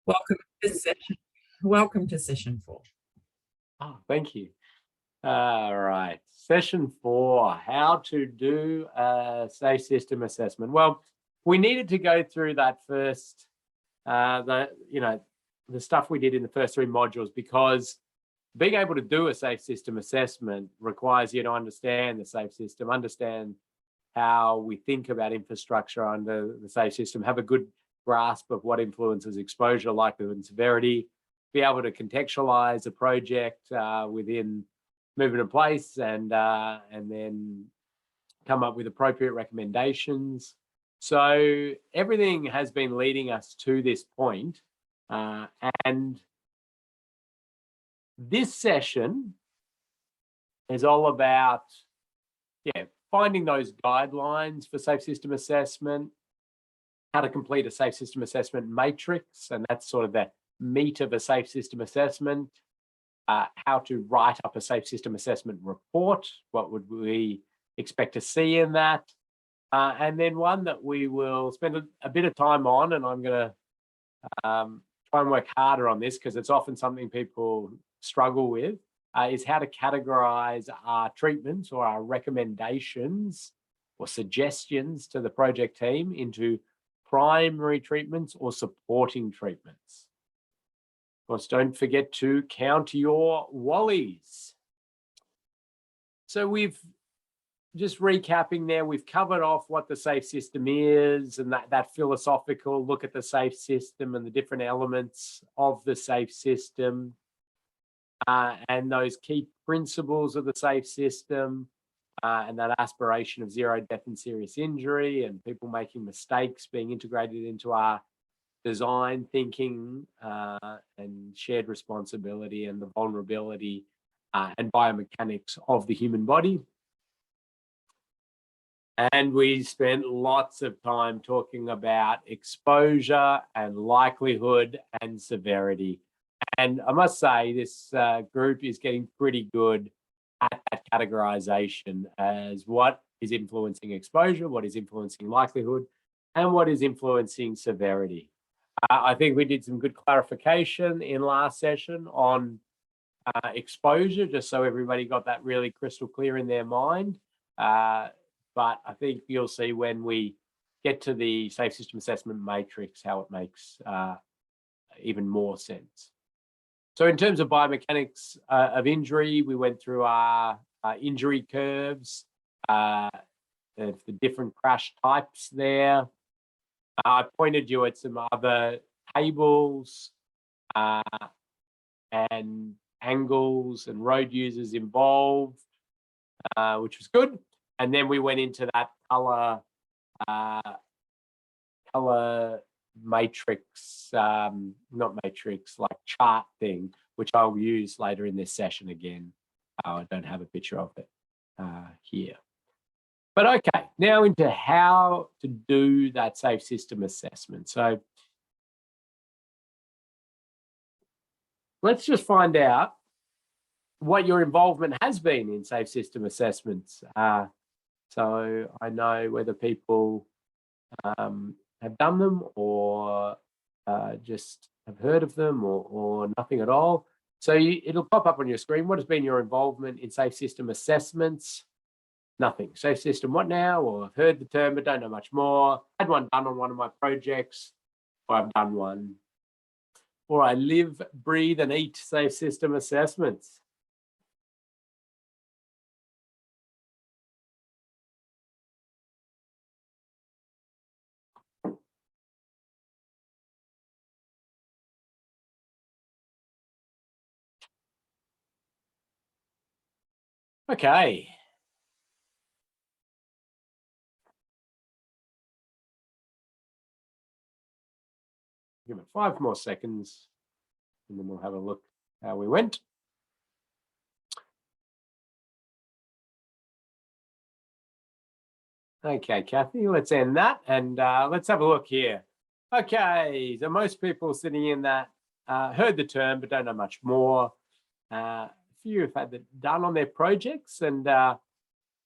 Welcome to session. Welcome to session 4. Oh, thank you. All right, session 4, how to do a safe system assessment. Well, we needed to go through that first, the stuff we did in the first 3 modules, because being able to do a safe system assessment requires you to understand the safe system, understand how we think about infrastructure under the safe system, have a good grasp of what influences exposure, likelihood, and severity, be able to contextualize a project within movement in place, and then come up with appropriate recommendations. So everything has been leading us to this point, and this session is all about finding those guidelines for safe system assessment, how to complete a safe system assessment matrix, and that's sort of the meat of a safe system assessment, how to write up a safe system assessment report, what would we expect to see in that, and then one that we will spend a bit of time on, and I'm going to try and work harder on this because it's often something people struggle with, is how to categorize our treatments or our recommendations or suggestions to the project team into primary treatments or supporting treatments. Of course, don't forget to count your wallies. So we've just recapping there, we've covered off what the safe system is and that philosophical look at the safe system and the different elements of the safe system, and those key principles of the safe system, and that aspiration of 0 death and serious injury, and people making mistakes being integrated into our design thinking, and shared responsibility, and the vulnerability and biomechanics of the human body. And we spent lots of time talking about exposure and likelihood and severity. And I must say, this group is getting pretty good at that categorization as what is influencing exposure, what is influencing likelihood, and what is influencing severity. I think we did some good clarification in last session on exposure, just so everybody got that really crystal clear in their mind. But I think you'll see when we get to the safe system assessment matrix how it makes even more sense. So in terms of biomechanics of injury, we went through our injury curves, the different crash types there. I pointed you at some other tables and angles and road users involved, which was good. And then we went into that color matrix, not matrix, like chart thing, which I'll use later in this session again. I don't have a picture of it here. But okay, now into how to do that safe system assessment. So let's just find out what your involvement has been in safe system assessments. So I know whether people have done them or just have heard of them or nothing at all. So it'll pop up on your screen. What has been your involvement in safe system assessments? Nothing. Safe system, what now? Or I've heard the term, but don't know much more. Had one done on one of my projects, or I've done one. Or I live, breathe, and eat safe system assessments. Okay. Give it 5 more seconds, and then we'll have a look how we went. Okay, Kathy, let's end that, and let's have a look here. Okay, so most people sitting in that heard the term, but don't know much more. A few have had it done on their projects, and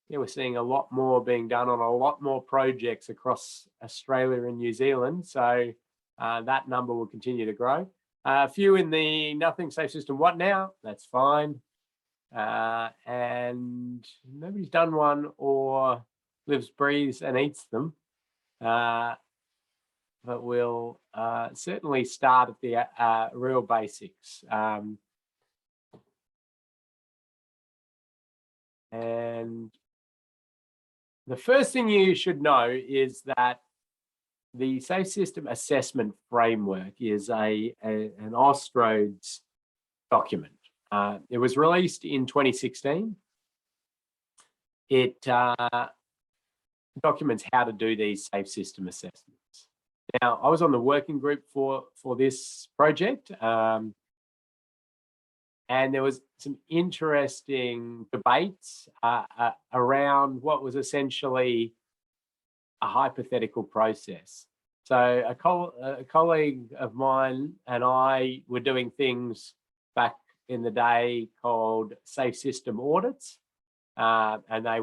we're seeing a lot more being done on a lot more projects across Australia and New Zealand. So that number will continue to grow. A few in the nothing safe system, what now? That's fine. And nobody's done one or lives, breathes, and eats them. But we'll certainly start at the real basics. And the first thing you should know is that the Safe System Assessment Framework is an Austroads document. It was released in 2016. It documents how to do these safe system assessments. Now, I was on the working group for this project, and there was some interesting debates around what was essentially a hypothetical process. So a colleague of mine and I were doing things back in the day called safe system audits, and they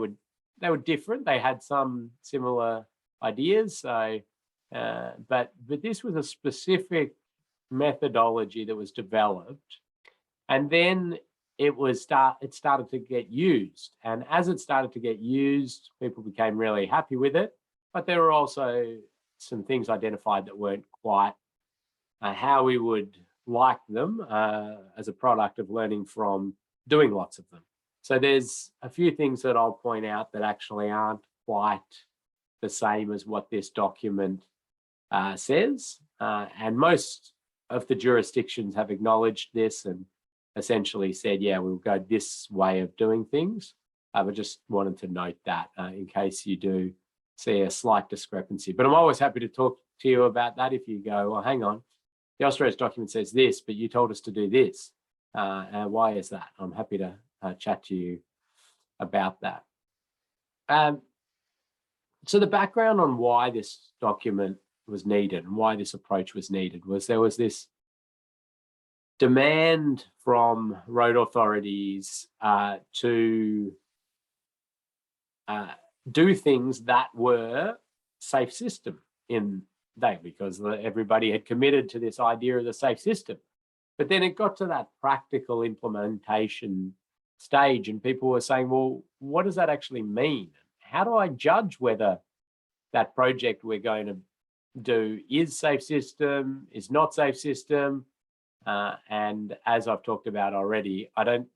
were different. They had some similar ideas. So, but this was a specific methodology that was developed, and then it started to get used. And as it started to get used, people became really happy with it. But there were also some things identified that weren't quite how we would like them as a product of learning from doing lots of them. So there's a few things that I'll point out that actually aren't quite the same as what this document says. And most of the jurisdictions have acknowledged this and essentially said, yeah, we'll go this way of doing things. I just wanted to note that in case you do see a slight discrepancy. But I'm always happy to talk to you about that if you go, well, hang on, the Austroads document says this, but you told us to do this. And why is that? I'm happy to chat to you about that. So the background on why this document was needed and why this approach was needed was there was this demand from road authorities to do things that were safe system because everybody had committed to this idea of the safe system. But then it got to that practical implementation stage and people were saying, well, what does that actually mean? How do I judge whether that project we're going to do is safe system, is not safe system? And as I've talked about already, I don't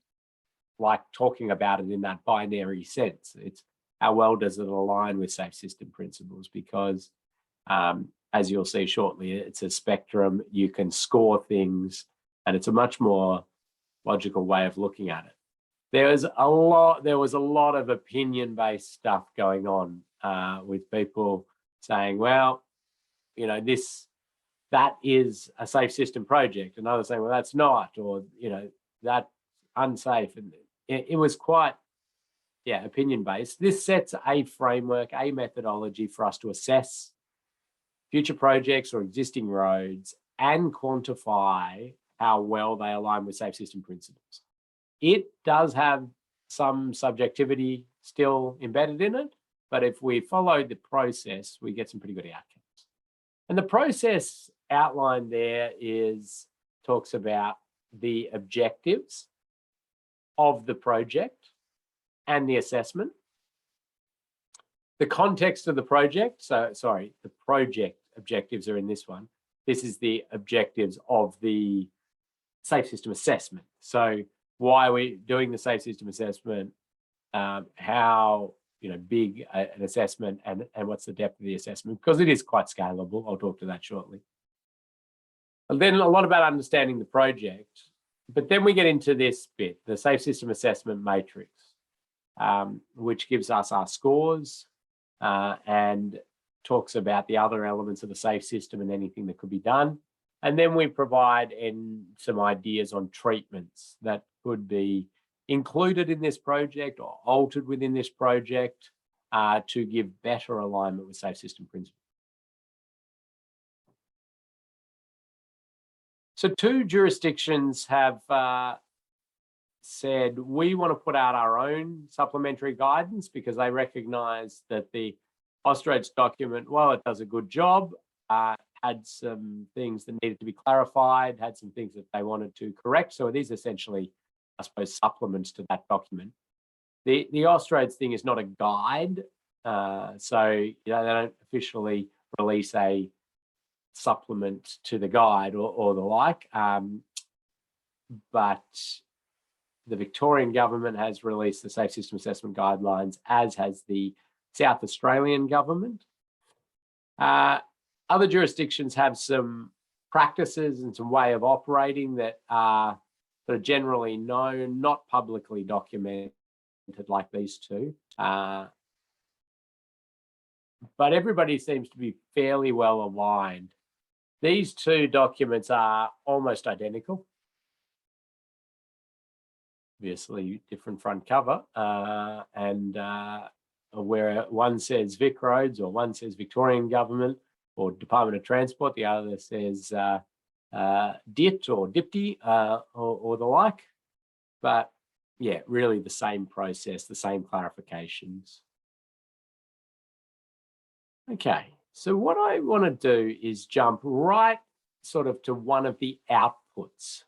like talking about it in that binary sense. It's how well does it align with safe system principles? Because as you'll see shortly, it's a spectrum. You can score things and it's a much more logical way of looking at it. There was a lot of opinion-based stuff going on with people saying, well, you know, that is a safe system project, and others saying, well, that's not, or, you know, that's unsafe. And it was quite, yeah, opinion-based. This sets a framework, a methodology for us to assess future projects or existing roads and quantify how well they align with safe system principles. It does have some subjectivity still embedded in it, but if we follow the process, we get some pretty good outcomes. And the process outlined there talks about the objectives of the project and the assessment, the context of the project. So, sorry, the project objectives are in this one. This is the objectives of the safe system assessment. So why are we doing the safe system assessment? How big an assessment and what's the depth of the assessment? Because it is quite scalable. I'll talk to that shortly. And then a lot about understanding the project. But then we get into this bit, the safe system assessment matrix, which gives us our scores and talks about the other elements of the safe system and anything that could be done. And then we provide some ideas on treatments that could be included in this project or altered within this project to give better alignment with safe system principles. So 2 jurisdictions have said we want to put out our own supplementary guidance because they recognise that the Austroads document, while it does a good job, had some things that needed to be clarified, had some things that they wanted to correct. So it is essentially, I suppose, supplements to that document. The Austroads thing is not a guide. So they don't officially release a supplement to the guide or the like. But the Victorian government has released the Safe System Assessment Guidelines, as has the South Australian government. Other jurisdictions have some practices and some way of operating that are generally known, not publicly documented like these two. But everybody seems to be fairly well aligned. These two documents are almost identical. Obviously, different front cover, and where one says Vic Roads or one says Victorian Government or Department of Transport, the other says DIT or DIPTI or the like. But yeah, really the same process, the same clarifications. Okay, so what I want to do is jump right sort of to one of the outputs.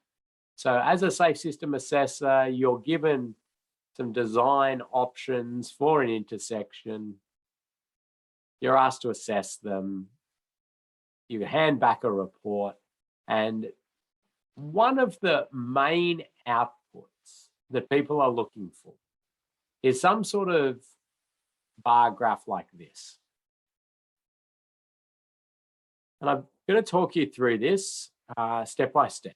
So as a safe system assessor, you're given some design options for an intersection. You're asked to assess them. You hand back a report. And one of the main outputs that people are looking for is some sort of bar graph like this. And I'm going to talk you through this step by step.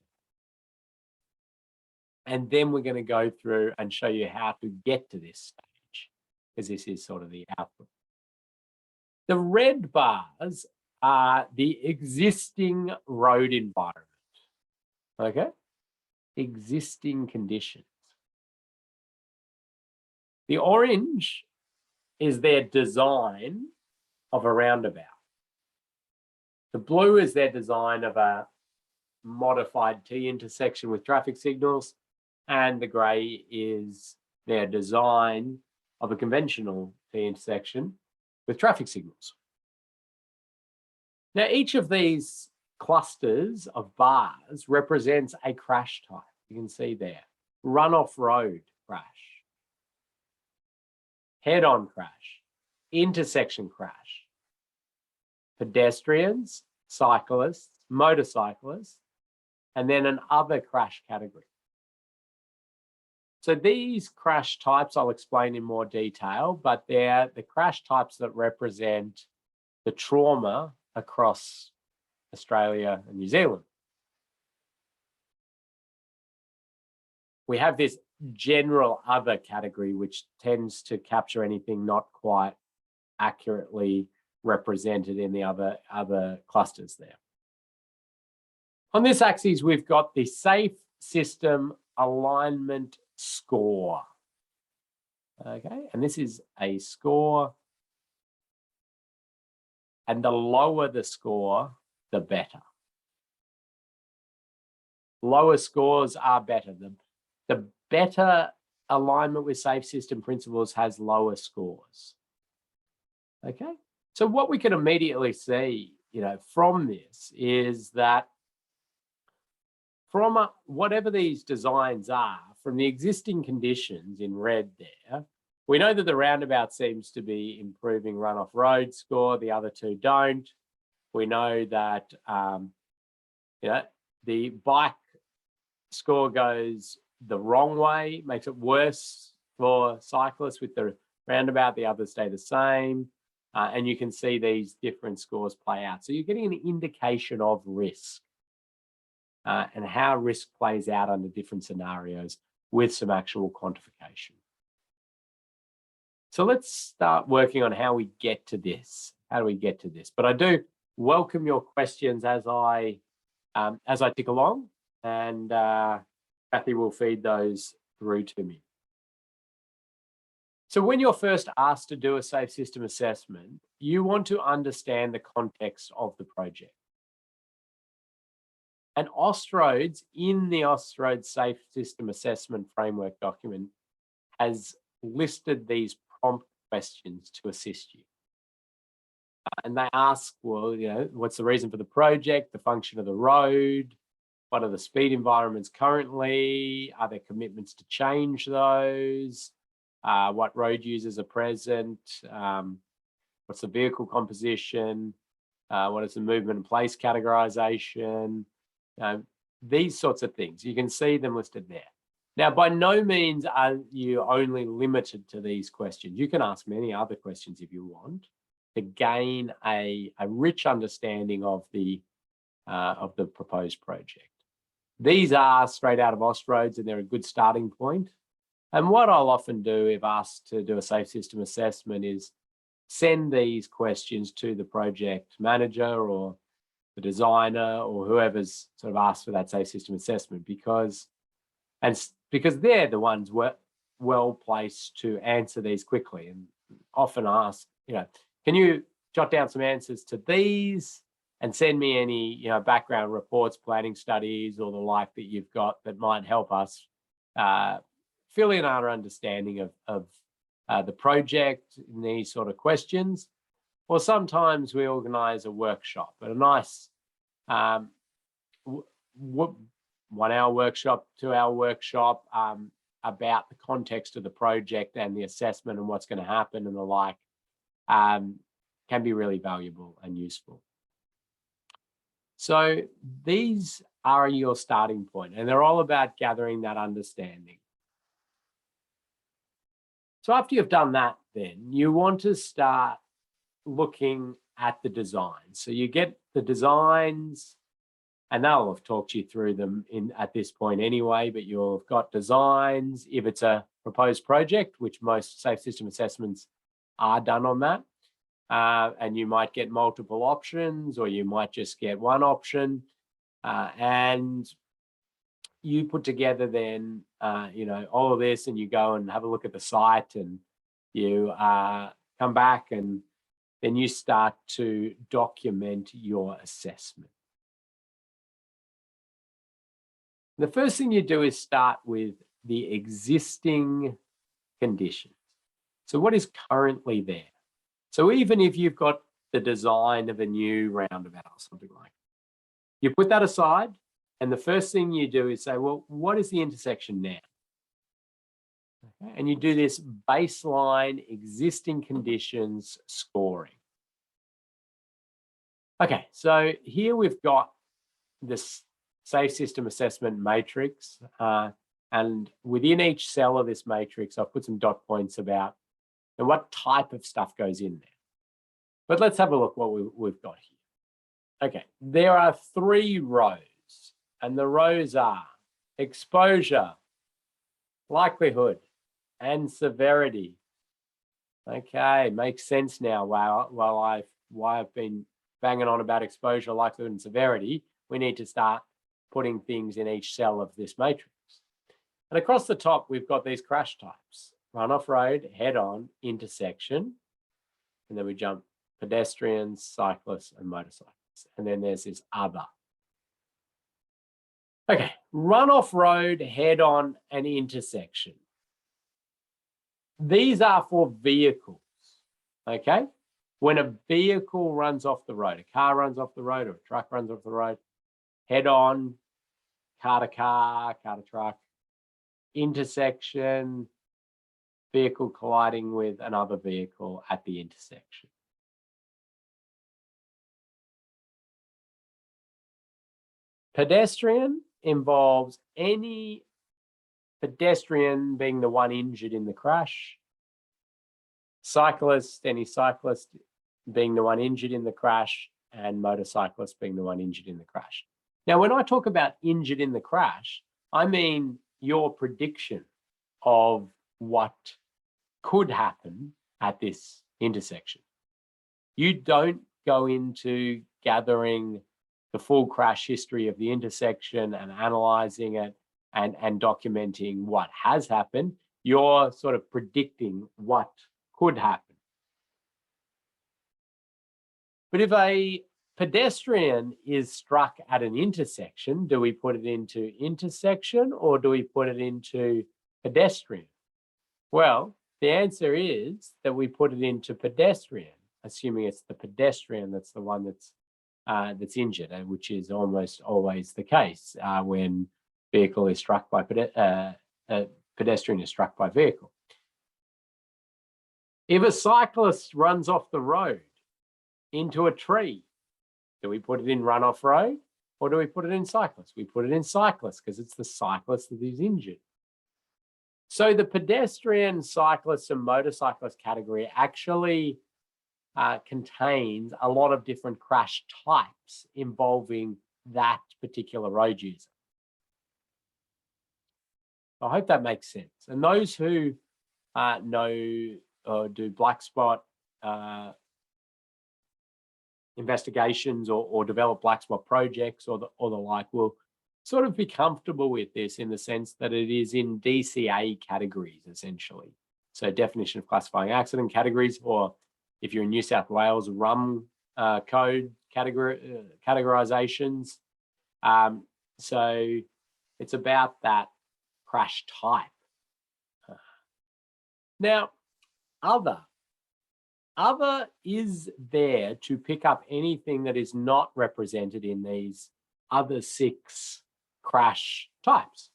And then we're going to go through and show you how to get to this stage, because this is sort of the output. The red bars are the existing road environment, okay? Existing conditions. The orange is their design of a roundabout. The blue is their design of a modified T intersection with traffic signals. And the grey is their design of a conventional T intersection with traffic signals. Now, each of these clusters of bars represents a crash type. You can see there, runoff road crash, head-on crash, intersection crash, pedestrians, cyclists, motorcyclists, and then an other crash category. So these crash types I'll explain in more detail, but they're the crash types that represent the trauma across Australia and New Zealand. We have this general other category, which tends to capture anything not quite accurately represented in the other clusters there. On this axis, we've got the Safe System Alignment Score. Okay, and this is a score, and the lower the score, the better. Lower scores are better. The better alignment with safe system principles has lower scores. Okay, so what we can immediately see, from this is that from whatever these designs are, from the existing conditions in red there, we know that the roundabout seems to be improving runoff road score, the other two don't. We know that the bike score goes the wrong way, makes it worse for cyclists with the roundabout, the others stay the same. And you can see these different scores play out. So you're getting an indication of risk and how risk plays out under different scenarios with some actual quantification. So let's start working on how we get to this. How do we get to this? But I do welcome your questions as I tick along, and Kathy will feed those through to me. So when you're first asked to do a safe system assessment, you want to understand the context of the project. And Austroads, in the Austroads Safe System Assessment Framework document, has listed these prompt questions to assist you. And they ask, well, what's the reason for the project, the function of the road, what are the speed environments currently, are there commitments to change those, what road users are present, what's the vehicle composition, what is the movement and place categorization, these sorts of things. You can see them listed there. Now, by no means are you only limited to these questions. You can ask many other questions if you want to gain a rich understanding of the proposed project. These are straight out of Austroads and they're a good starting point. And what I'll often do if asked to do a safe system assessment is send these questions to the project manager or the designer or whoever's sort of asked for that safe system assessment, because they're the ones well placed to answer these quickly, and often ask, can you jot down some answers to these and send me any background reports, planning studies, or the like that you've got that might help us fill in our understanding of the project in these sort of questions. Or sometimes we organise a workshop, a nice 1 hour workshop, 2 hour workshop about the context of the project and the assessment and what's going to happen and the like, can be really valuable and useful. So these are your starting point, and they're all about gathering that understanding. So after you've done that, then you want to start looking at the design. So you get the designs, and they'll have talked you through them at this point anyway, but you'll have got designs if it's a proposed project, which most safe system assessments are done on that. And you might get multiple options, or you might just get one option, and you put together then all of this, and you go and have a look at the site, and you come back, and then you start to document your assessment. The first thing you do is start with the existing conditions. So what is currently there? So even if you've got the design of a new roundabout or something like that, you put that aside, and the first thing you do is say, well, what is the intersection now? Okay. And you do this baseline existing conditions scoring. Okay, so here we've got this safe system assessment matrix, and within each cell of this matrix, I've put some dot points about and what type of stuff goes in there. But let's have a look what we've got here. Okay, there are 3 rows, and the rows are exposure, likelihood, and severity. Okay, makes sense now. Why I've been banging on about exposure, likelihood, and severity. We need to start putting things in each cell of this matrix. And across the top, we've got these crash types: run-off road, head-on, intersection, and then we jump pedestrians, cyclists, and motorcyclists. And then there's this other. Okay, run-off road, head-on, and intersection. These are for vehicles, okay? When a vehicle runs off the road, a car runs off the road, or a truck runs off the road, head-on, car to car to truck, intersection, vehicle colliding with another vehicle at the intersection. Pedestrian involves any pedestrian being the one injured in the crash. Cyclist, any cyclist being the one injured in the crash, and motorcyclist being the one injured in the crash. Now, when I talk about injured in the crash, I mean your prediction of what could happen at this intersection. You don't go into gathering the full crash history of the intersection and analysing it and documenting what has happened. You're sort of predicting what could happen. But if a pedestrian is struck at an intersection, do we put it into intersection or do we put it into pedestrian? Well, the answer is that we put it into pedestrian. assuming it's the pedestrian that's the one that's injured, which is almost always the case when vehicle is struck by pedestrian is struck by vehicle. If a cyclist runs off the road into a tree, do we put it in runoff road or do we put it in cyclist? We put it in cyclist because it's the cyclist that is injured. So the pedestrian, cyclist, and motorcyclist category actually contains a lot of different crash types involving that particular road user. I hope that makes sense. And those who know or do black spot investigations or develop black spot projects or the like will sort of be comfortable with this in the sense that it is in DCA categories, essentially. So definition of classifying accident categories, or if you're in New South Wales, RUM code categorizations. So it's about that crash type. Now, other is there to pick up anything that is not represented in these other 6 crash types.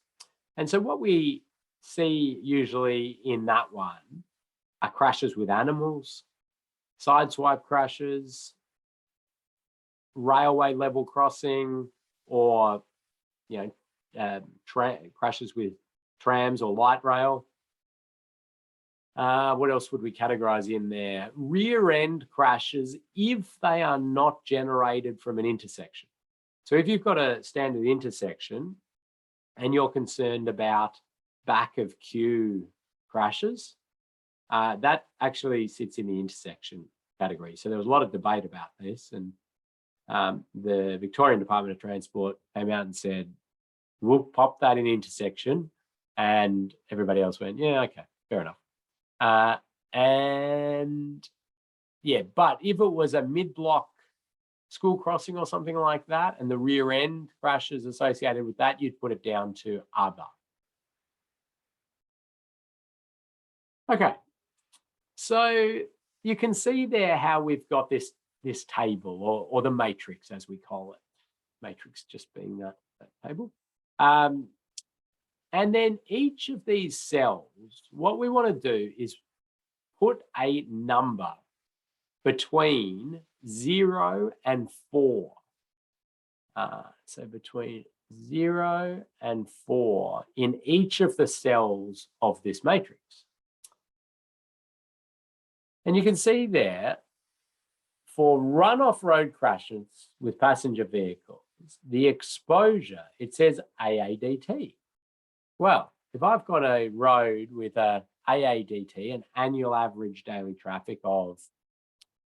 And so what we see usually in that one are crashes with animals, sideswipe crashes, railway level crossing, or crashes with trams or light rail. What else would we categorize in there? Rear end crashes if they are not generated from an intersection. So if you've got a standard intersection and you're concerned about back of queue crashes, that actually sits in the intersection category. So there was a lot of debate about this, and the Victorian Department of Transport came out and said, we'll pop that in intersection, and everybody else went, yeah, okay, fair enough. And yeah, but if it was a mid-block school crossing or something like that, and the rear end crashes associated with that, you'd put it down to other. Okay, so you can see there how we've got this table, or the matrix as we call it. Matrix just being that table. And then each of these cells, what we want to do is put a number between 0 and 4. So between 0 and 4 in each of the cells of this matrix. And you can see there, for runoff road crashes with passenger vehicles, the exposure, it says AADT. Well, if I've got a road with a AADT, an annual average daily traffic of,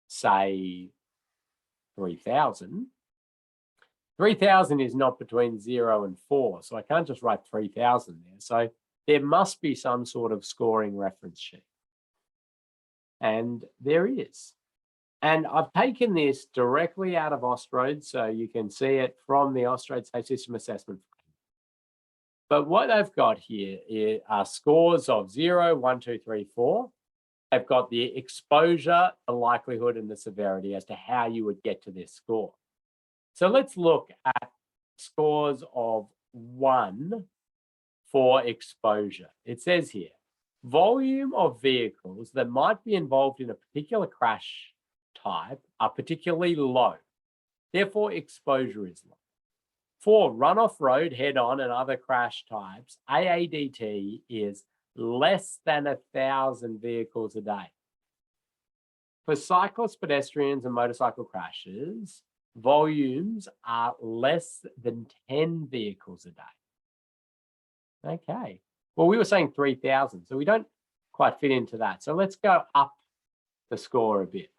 say, 3,000, 3,000 is not between 0 and 4, so I can't just write 3,000 there. So there must be some sort of scoring reference sheet. And there is. And I've taken this directly out of Austroad, so you can see it from the Austroad Safe System Assessment. But what they've got here are scores of 0, 1, 2, 3, 4. They've got the exposure, the likelihood, and the severity as to how you would get to this score. So let's look at scores of 1 for exposure. It says here, volume of vehicles that might be involved in a particular crash type are particularly low. Therefore, exposure is low. For runoff road, head-on, and other crash types, AADT is less than 1,000 vehicles a day. For cyclists, pedestrians, and motorcycle crashes, volumes are less than 10 vehicles a day. Okay. Well, we were saying 3,000, so we don't quite fit into that. So let's go up the score a bit.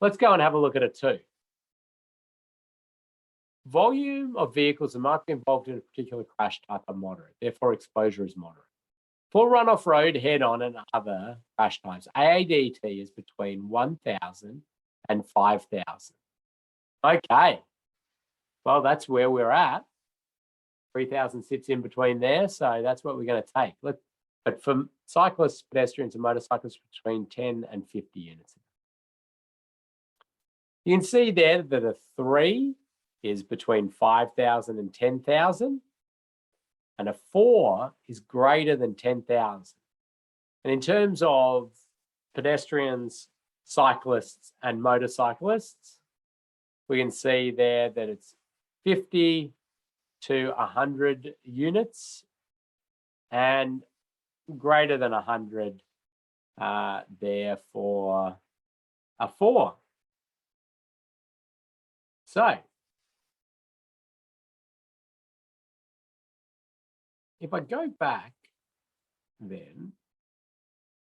Let's go and have a look at a 2. Volume of vehicles that might be involved in a particular crash type are moderate, therefore exposure is moderate. For runoff road, head-on, and other crash types, AADT is between 1,000 and 5,000. Okay, well, that's where we're at. 3,000 sits in between there, so that's what we're going to take. But for cyclists, pedestrians, and motorcyclists, between 10 and 50 units. You can see there that a 3 is between 5,000 and 10,000, and a 4 is greater than 10,000. And in terms of pedestrians, cyclists, and motorcyclists, we can see there that it's 50 to 100 units and greater than 100 there for a 4. So if I go back, then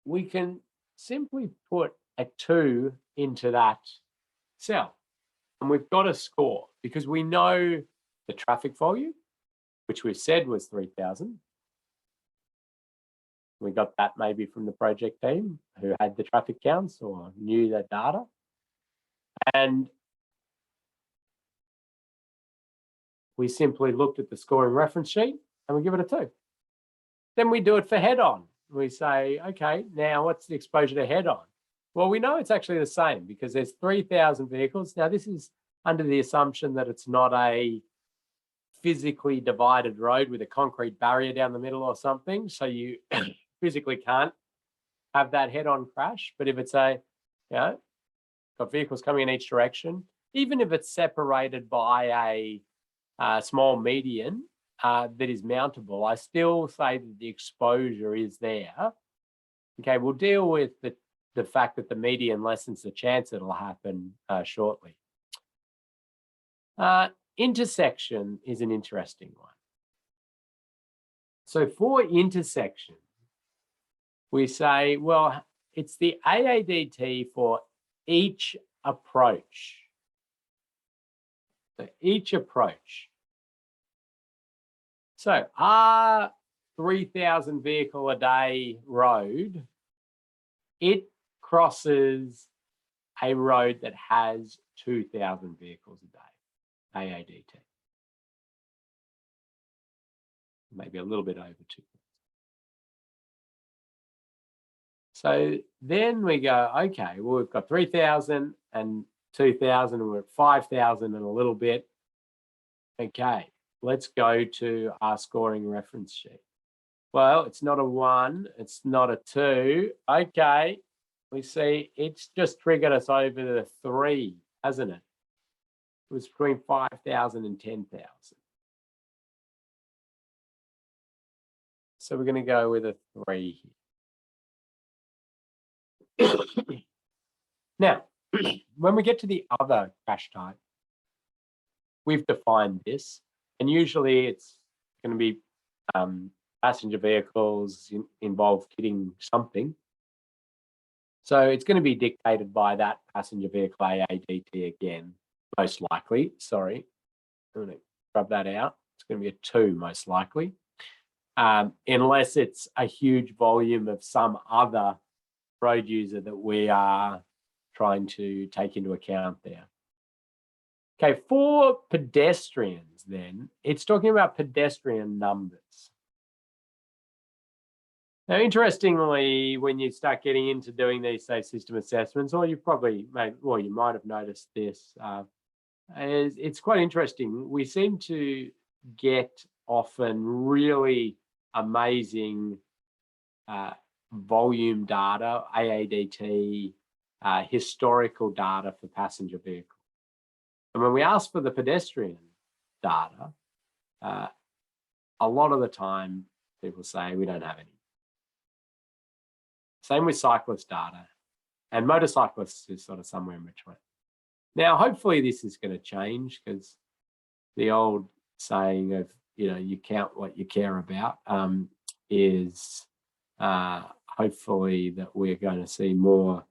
we can simply put a 2 into that cell, and we've got a score because we know the traffic volume, which we've said was 3,000. We got that maybe from the project team who had the traffic counts or knew that data. And we simply looked at the scoring reference sheet and we give it a 2. Then we do it for head-on. We say, okay, now what's the exposure to head-on? Well, we know it's actually the same because there's 3,000 vehicles. Now, this is under the assumption that it's not a physically divided road with a concrete barrier down the middle or something. So you physically can't have that head-on crash. But if it's got vehicles coming in each direction, even if it's separated by a small median that is mountable, I still say that the exposure is there. Okay, we'll deal with the fact that the median lessens the chance it'll happen shortly. Intersection is an interesting one. So for intersection, we say, well, it's the AADT for each approach. So each approach. So our 3,000 vehicle a day road, it crosses a road that has 2,000 vehicles a day, AADT. Maybe a little bit over 2. So then we go, okay, well, we've got 3,000 and 2,000 and we're at 5,000 and a little bit. Okay, let's go to our scoring reference sheet. Well, it's not a 1, it's not a 2. Okay, we see it's just triggered us over the 3, hasn't it? It was between 5,000 and 10,000. So we're going to go with a 3 here. Now, when we get to the other crash type, we've defined this, and usually it's going to be passenger vehicles involved hitting something. So it's going to be dictated by that passenger vehicle AADT again, most likely. Sorry, I'm going to grab that out. It's going to be a 2 most likely, unless it's a huge volume of some other road user that we are trying to take into account there. Okay, for pedestrians then, it's talking about pedestrian numbers. Now, interestingly, when you start getting into doing these safe system assessments, or you might have noticed this, it's quite interesting. We seem to get often really amazing volume data, AADT, historical data for passenger vehicles. And when we ask for the pedestrian data, a lot of the time people say we don't have any. Same with cyclist data, and motorcyclists is sort of somewhere in between. Now, hopefully this is going to change, because the old saying of, you count what you care about is hopefully that we're going to see more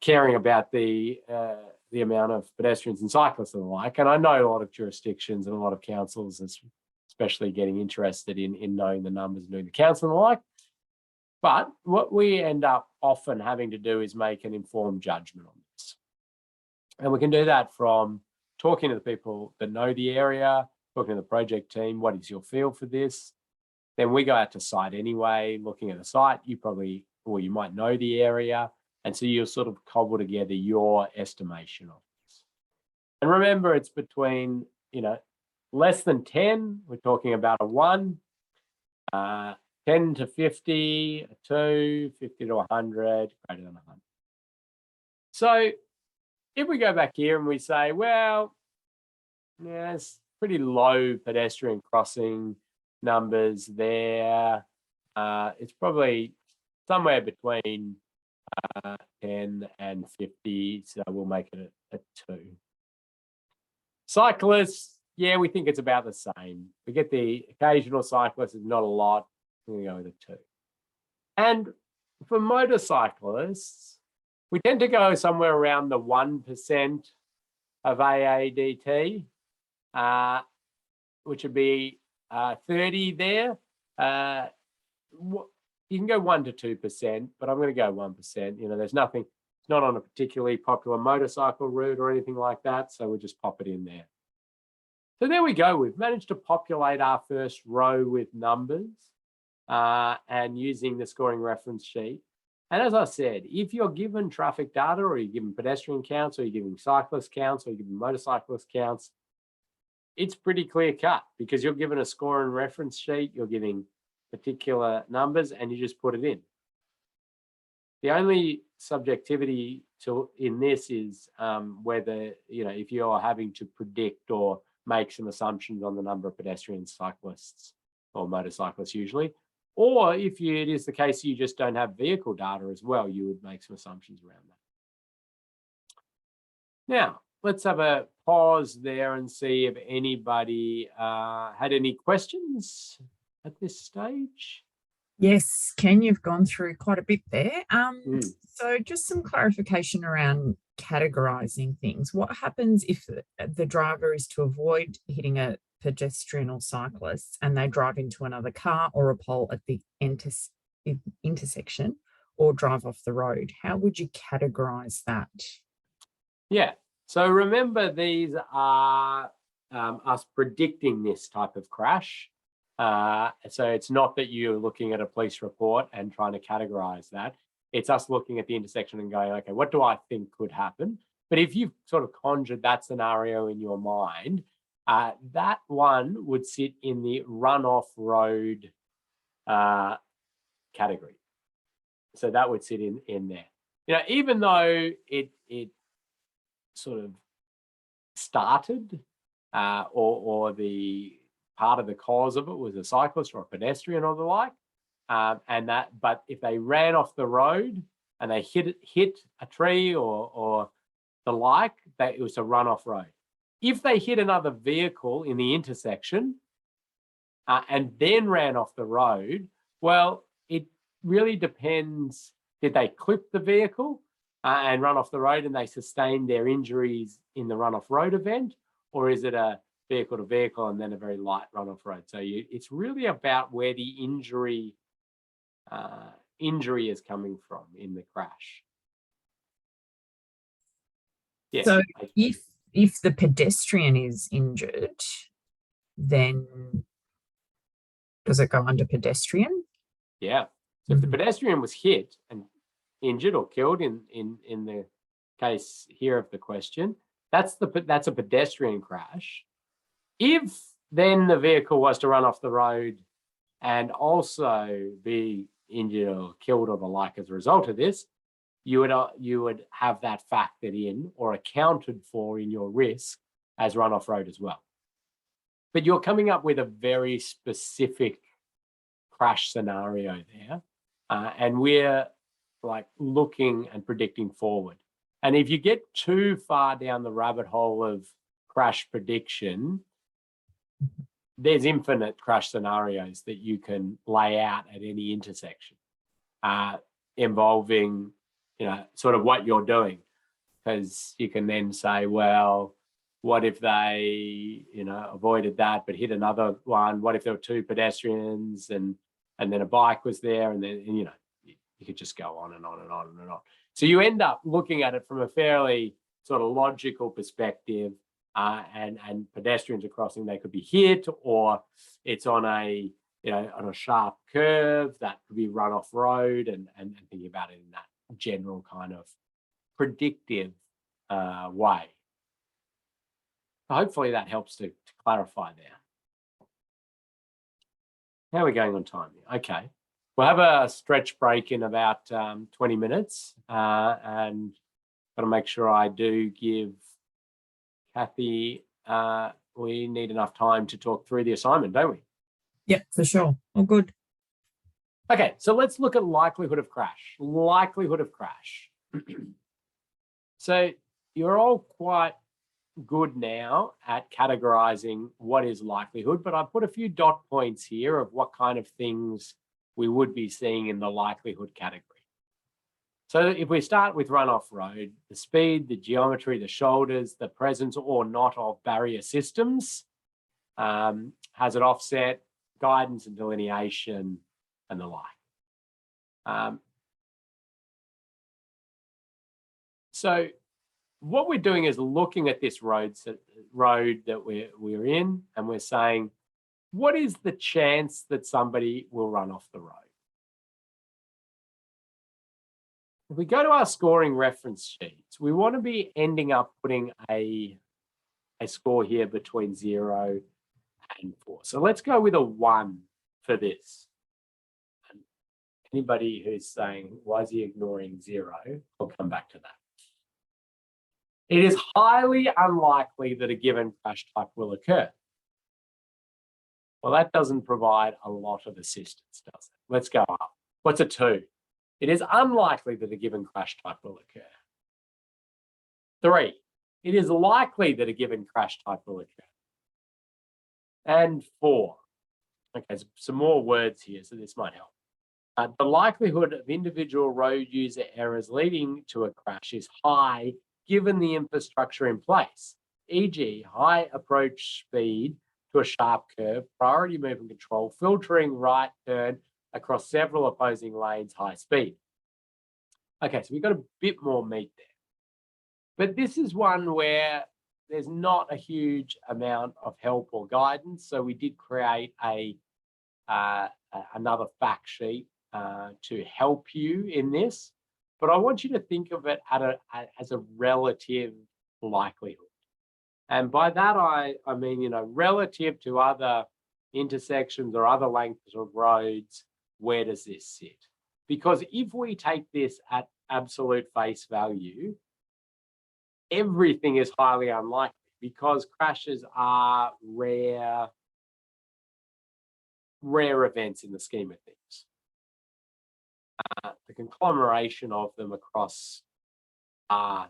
caring about the amount of pedestrians and cyclists and the like. And I know a lot of jurisdictions and a lot of councils, especially getting interested in knowing the numbers and doing the counts and the like. But what we end up often having to do is make an informed judgment on this. And we can do that from talking to the people that know the area, talking to the project team, what is your feel for this? Then we go out to site anyway, looking at the site. You might know the area, And so you'll sort of cobble together your estimation of this. And remember, it's between, less than 10, we're talking about a 1, 10 to 50, a 2, 50 to 100, greater than 100. So if we go back here and we say, well, yeah, it's pretty low pedestrian crossing numbers there. It's probably somewhere between 10 and 50, so we'll make it a 2. Cyclists, yeah, we think it's about the same. We get the occasional cyclist, not a lot. We're going to go with a 2. And for motorcyclists, we tend to go somewhere around the 1% of AADT, which would be 30 there. You can go 1 to 2%, but I'm going to go 1%. There's nothing, it's not on a particularly popular motorcycle route or anything like that, so we'll just pop it in there. So there we go. We've managed to populate our first row with numbers and using the scoring reference sheet. And as I said, if you're given traffic data, or you're given pedestrian counts, or you're giving cyclist counts, or you're giving motorcyclist counts, it's pretty clear cut because you're given a scoring reference sheet, you're giving particular numbers, and you just put it in. The only subjectivity in this is whether, if you're having to predict or make some assumptions on the number of pedestrians, cyclists, or motorcyclists usually, or if it is the case you just don't have vehicle data as well, you would make some assumptions around that. Now, let's have a pause there and see if anybody had any questions at this stage. Yes, Ken, you've gone through quite a bit there. So just some clarification around categorizing things. What happens if the driver is to avoid hitting a pedestrian or cyclist and they drive into another car or a pole at the intersection or drive off the road? How would you categorize that? Yeah, so remember these are us predicting this type of crash. So it's not that you're looking at a police report and trying to categorize that. It's us looking at the intersection and going, okay, what do I think could happen? But if you've sort of conjured that scenario in your mind, that one would sit in the run-off road category. So that would sit in there. Even though it sort of started or the part of the cause of it was a cyclist or a pedestrian or the like, but if they ran off the road and they hit a tree or the like, it was a run-off road. If they hit another vehicle in the intersection and then ran off the road, well, it really depends. Did they clip the vehicle and run off the road and they sustained their injuries in the run-off road event, or is it a vehicle to vehicle and then a very light run-off road? So it's really about where the injury is coming from in the crash. Yeah. So if the pedestrian is injured, then does it go under pedestrian? Yeah. So if the pedestrian was hit and injured or killed in the case here of the question, that's a pedestrian crash. If then the vehicle was to run off the road and also be injured or killed or the like as a result of this, you would have that factored in or accounted for in your risk as run-off road as well. But you're coming up with a very specific crash scenario there, and we're like looking and predicting forward. And if you get too far down the rabbit hole of crash prediction, there's infinite crash scenarios that you can lay out at any intersection involving sort of what you're doing, because you can then say, well, what if they avoided that but hit another one? What if there were two pedestrians and then a bike was there, and then you could just go on and on and on and on. So you end up looking at it from a fairly sort of logical perspective, and pedestrians are crossing, they could be hit, or it's on on a sharp curve that could be run off road, and thinking about it in general kind of predictive way. Hopefully that helps to clarify there. How are we going on time? Okay. We'll have a stretch break in about 20 minutes and got to make sure I do give Kathy, we need enough time to talk through the assignment, don't we? Yeah, for sure. All good. Okay, so let's look at likelihood of crash. Likelihood of crash. So you're all quite good now at categorizing what is likelihood, but I've put a few dot points here of what kind of things we would be seeing in the likelihood category. So if we start with runoff road, the speed, the geometry, the shoulders, the presence or not of barrier systems, hazard offset, guidance and delineation, and the like. So what we're doing is looking at this road that we're in, and we're saying, what is the chance that somebody will run off the road? If we go to our scoring reference sheets, we want to be ending up putting a score here between 0 and 4. So let's go with a 1 for this. And anybody who's saying, why is he ignoring 0? I'll come back to that. It is highly unlikely that a given crash type will occur. Well, that doesn't provide a lot of assistance, does it? Let's go up. What's a 2? It is unlikely that a given crash type will occur. 3, it is likely that a given crash type will occur. And 4, okay, some more words here, so this might help. The likelihood of individual road user errors leading to a crash is high given the infrastructure in place, e.g. high approach speed to a sharp curve, priority movement control, filtering right turn across several opposing lanes, high speed. Okay, so we've got a bit more meat there. But this is one where there's not a huge amount of help or guidance, so we did create another fact sheet to help you in this. But I want you to think of it as a relative likelihood. And by that, I mean, you know, relative to other intersections or other lengths of roads, where does this sit? Because if we take this at absolute face value, everything is highly unlikely because crashes are rare events in the scheme of things. The conglomeration of them across our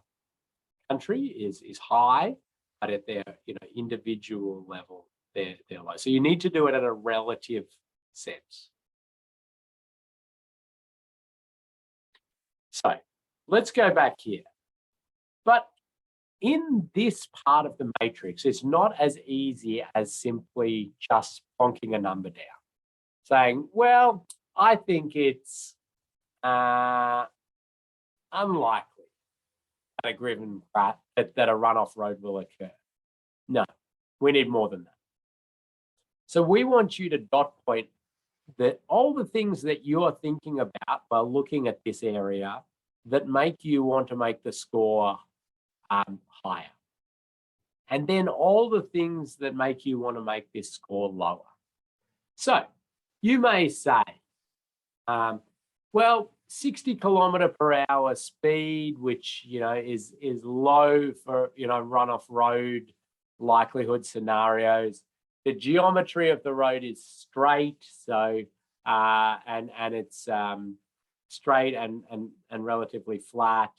country is high, but at their individual level, they're low. So you need to do it at a relative sense. So let's go back here. But in this part of the matrix, it's not as easy as simply just plonking a number down, saying, well, I think it's unlikely that a runoff road will occur. No, we need more than that. So we want you to dot point that all the things that you're thinking about while looking at this area that make you want to make the score higher. And then all the things that make you want to make this score lower. So you may say, well, 60 km/h speed, which is low for runoff road likelihood scenarios. The geometry of the road is straight, so and it's straight and relatively flat.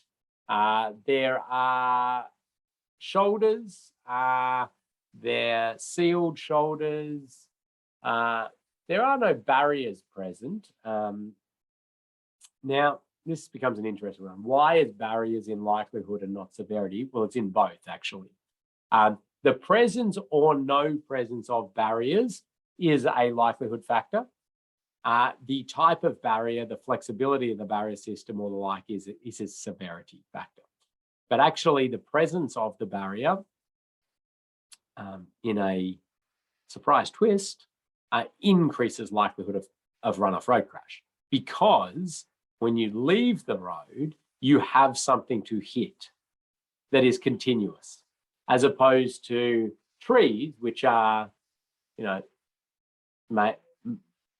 There are shoulders. They're sealed shoulders. There are no barriers present. Now, this becomes an interesting one. Why is barriers in likelihood and not severity? Well, it's in both, actually. The presence or no presence of barriers is a likelihood factor. The type of barrier, the flexibility of the barrier system or the like is a severity factor. But actually, the presence of the barrier in a surprise twist increases likelihood of runoff road crash because when you leave the road, you have something to hit that is continuous, as opposed to trees, which are,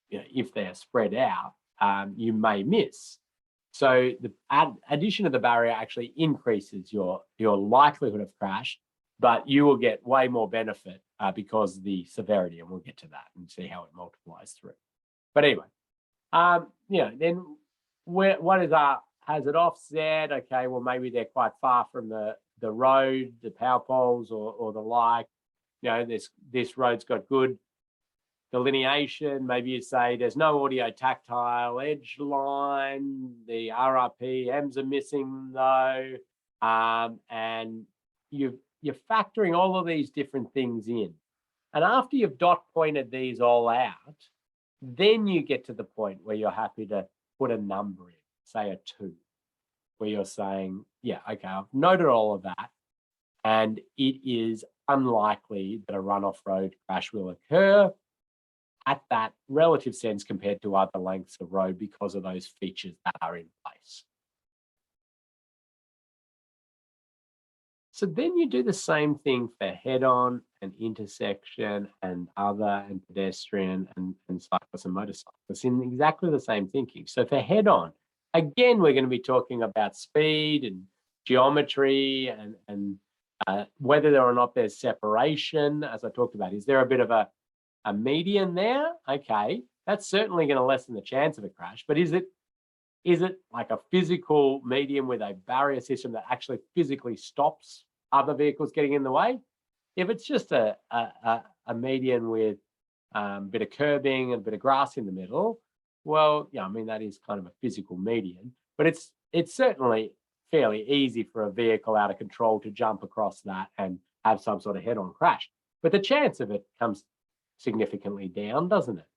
if they're spread out, you may miss. So the addition of the barrier actually increases your likelihood of crash, but you will get way more benefit because of the severity, and we'll get to that and see how it multiplies through. But anyway, then what is our hazard offset? Okay, well, maybe they're quite far from the road, the power poles or the like. This road's got good delineation. Maybe you say there's no audio tactile edge line, the RRPMs are missing though, and you're factoring all of these different things in. And after you've dot pointed these all out, then you get to the point where you're happy to put a number in, say a 2, where you're saying, yeah, okay, I've noted all of that, and it is unlikely that a runoff road crash will occur at that relative sense compared to other lengths of road because of those features that are in place. So then you do the same thing for head-on and intersection and other and pedestrian and cyclists and motorcyclists in exactly the same thinking. So for head-on, again, we're going to be talking about speed and geometry and whether or not there's separation, as I talked about. Is there a bit of a median there? Okay, that's certainly going to lessen the chance of a crash, but is it like a physical median with a barrier system that actually physically stops other vehicles getting in the way? If it's just a median with a bit of curbing and a bit of grass in the middle, well, yeah, I mean, that is kind of a physical median, but it's certainly fairly easy for a vehicle out of control to jump across that and have some sort of head-on crash. But the chance of it comes significantly down, doesn't it?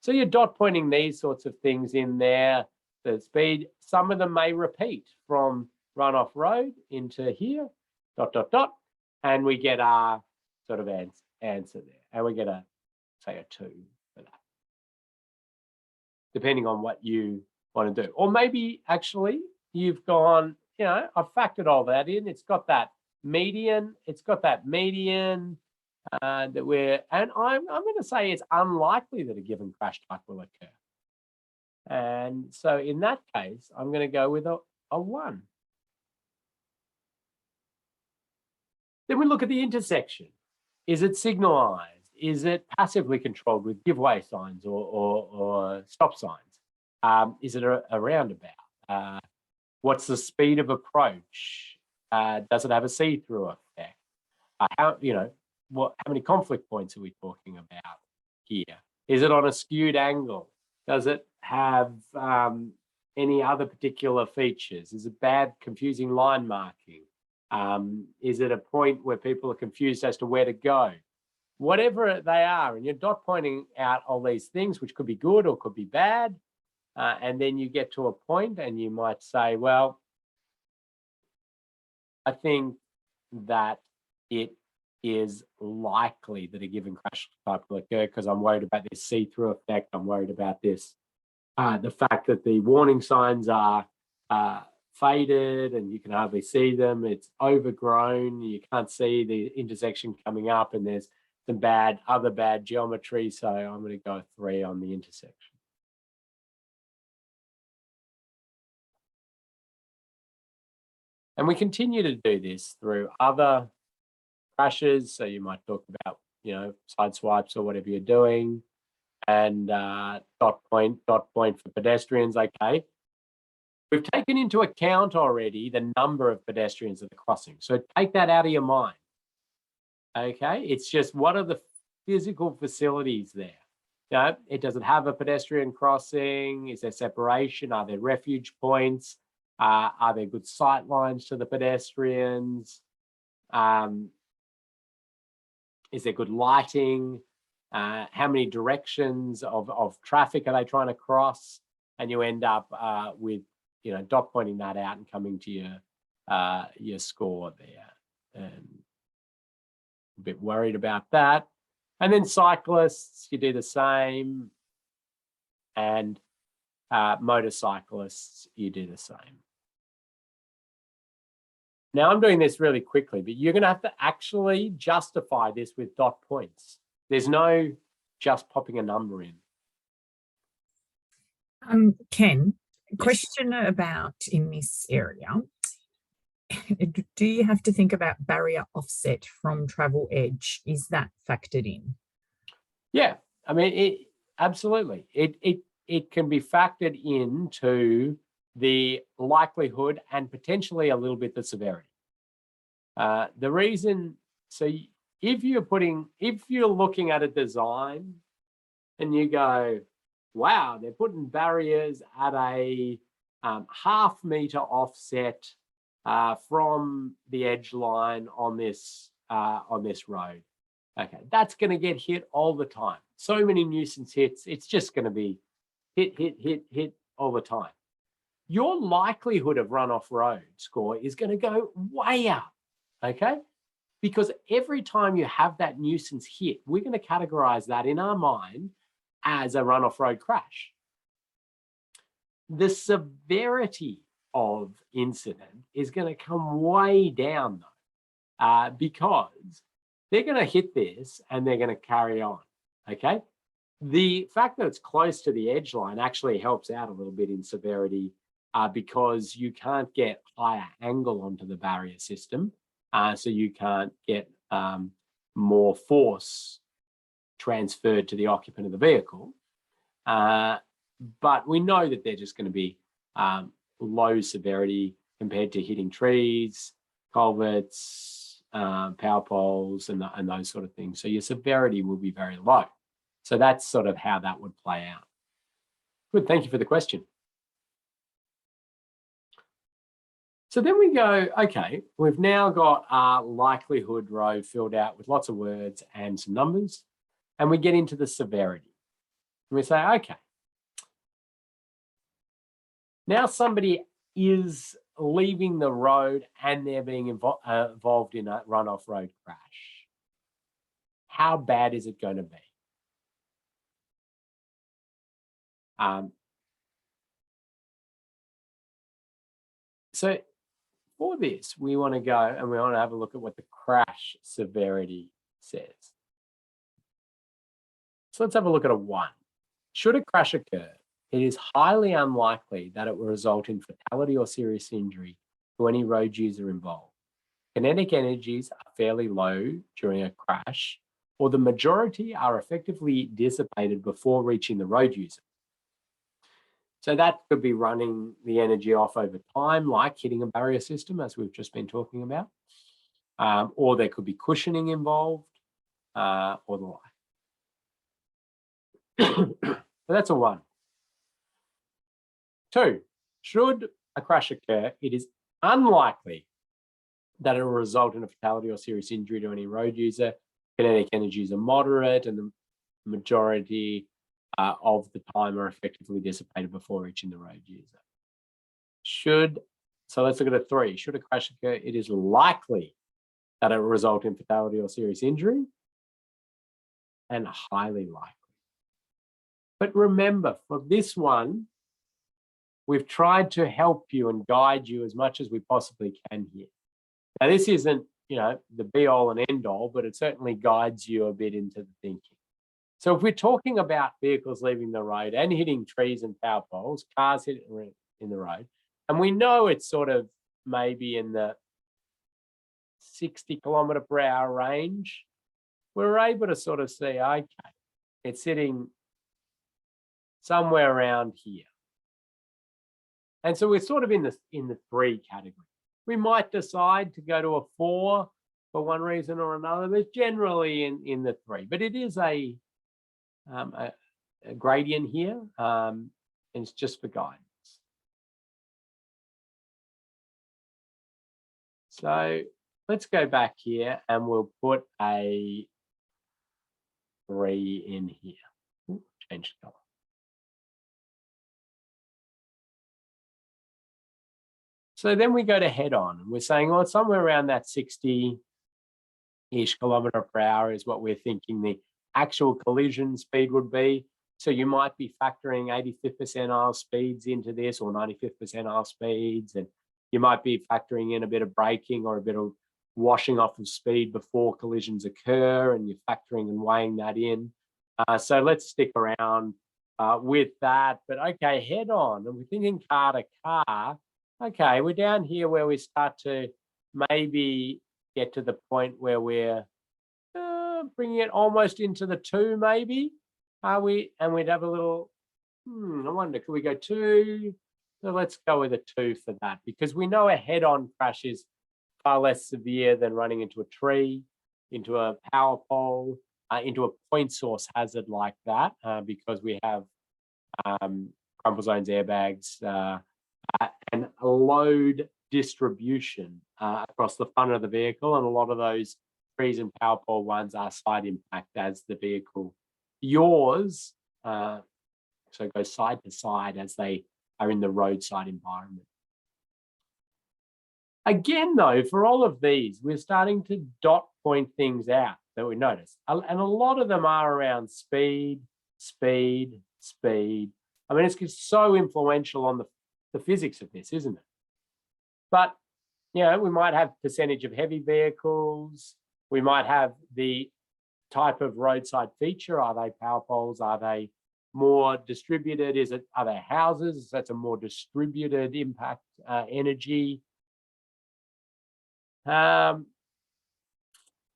So you're dot pointing these sorts of things in there. The speed, some of them may repeat from runoff road into here, ... and we get our sort of answer there. And we get say a 2 for that, depending on what you want to do. Or maybe actually you've gone, I've factored all that in. It's got that median. That we're, and I'm going to say it's unlikely that a given crash type will occur. And so in that case, I'm going to go with a 1. Then we look at the intersection. Is it signalized? Is it passively controlled with give way signs or stop signs? Is it a roundabout? What's the speed of approach? Does it have a see-through effect? How many conflict points are we talking about here? Is it on a skewed angle? Does it have any other particular features? Is it bad, confusing line marking? Is it a point where people are confused as to where to go? Whatever they are, and you're dot pointing out all these things, which could be good or could be bad, and then you get to a point and you might say, well, I think that it is likely that a given crash type will occur because I'm worried about this see-through effect. I'm worried about this, the fact that the warning signs are faded and you can hardly see them. It's overgrown. You can't see the intersection coming up, and there's some other bad geometry. So I'm going to go 3 on the intersection. And we continue to do this through other crashes. So you might talk about, side swipes or whatever you're doing, and dot point for pedestrians. Okay. We've taken into account already the number of pedestrians that are crossing. So take that out of your mind. Okay. It's just, what are the physical facilities there? Does it have a pedestrian crossing? Is there separation? Are there refuge points? Are there good sight lines to the pedestrians? Is there good lighting? How many directions of traffic are they trying to cross? And you end up with, dot pointing that out and coming to your score there. And a bit worried about that. And then cyclists, you do the same. And Motorcyclists, you do the same. Now I'm doing this really quickly, but you're going to have to actually justify this with dot points. There's no just popping a number in. Ken, Yes. question about in this area. Do you have to think about barrier offset from travel edge? Is that factored in? Yeah, I mean, absolutely. It can be factored into the likelihood and potentially a little bit the severity. The reason, so if you're looking at a design and you go, wow, they're putting barriers at a half meter offset from the edge line on this road. Okay, that's going to get hit all the time. So many nuisance hits, it's just going to be hit all the time. Your likelihood of runoff road score is going to go way up, okay? Because every time you have that nuisance hit, we're going to categorize that in our mind as a runoff road crash. The severity of incident is going to come way down though, because they're going to hit this and they're going to carry on, okay? The fact that it's close to the edge line actually helps out a little bit in severity because you can't get higher angle onto the barrier system, so you can't get more force transferred to the occupant of the vehicle. But we know that they're just going to be low severity compared to hitting trees, culverts, power poles, and those sort of things. So your severity will be very low. So that's sort of how that would play out. Good, thank you for the question. So then we go, okay, we've now got our likelihood row filled out with lots of words and some numbers, and we get into the severity. And we say, okay, now somebody is leaving the road and they're being involved in a runoff road crash. How bad is it going to be? So for this, we want to go and we want to have a look at what the crash severity says. So let's have a look at a 1. Should a crash occur, it is highly unlikely that it will result in fatality or serious injury to any road user involved. Kinetic energies are fairly low during a crash, or the majority are effectively dissipated before reaching the road user. So that could be running the energy off over time, like hitting a barrier system, as we've just been talking about, or there could be cushioning involved, or the like. So that's a 1. 2, should a crash occur, it is unlikely that it will result in a fatality or serious injury to any road user. Kinetic energies are moderate and the majority of the time are effectively dissipated before reaching the road user. So let's look at a 3. Should a crash occur, it is likely that it will result in fatality or serious injury, and highly likely. But remember, for this one, we've tried to help you and guide you as much as we possibly can here. Now, this isn't, the be all and end all, but it certainly guides you a bit into the thinking. So if we're talking about vehicles leaving the road and hitting trees and power poles, cars hitting in the road, and we know it's sort of maybe in the 60 km/h range, we're able to sort of see, okay, it's sitting somewhere around here. And so we're sort of in the 3 category. We might decide to go to a 4 for one reason or another, but generally in the 3. But it is a gradient here, and it's just for guidance. So let's go back here and we'll put a 3 in here. Ooh, change the color. So then we go to head on and we're saying, well, somewhere around that 60-ish km/h is what we're thinking the actual collision speed would be. So you might be factoring 85th percentile speeds into this, or 95th percentile speeds, and you might be factoring in a bit of braking or a bit of washing off of speed before collisions occur, and you're factoring and weighing that in. So let's stick around with that. But okay, head on, and we're thinking car to car. Okay, we're down here where we start to maybe get to the point where we're bringing it almost into the 2, maybe. Are we? And we'd have a little, I wonder, could we go 2? So let's go with a 2 for that, because we know a head-on crash is far less severe than running into a tree, into a power pole, into a point source hazard like that, because we have crumple zones, airbags, and a load distribution across the front of the vehicle. And a lot of those trees and power pole ones are side impact as the vehicle yaws, so it goes side to side as they are in the roadside environment. Again, though, for all of these, we're starting to dot point things out that we notice. And a lot of them are around speed, speed, speed. I mean, it's so influential on the physics of this, isn't it? But, you know, we might have percentage of heavy vehicles. We might have the type of roadside feature. Are they power poles? Are they more distributed? Are they houses? That's a more distributed impact energy.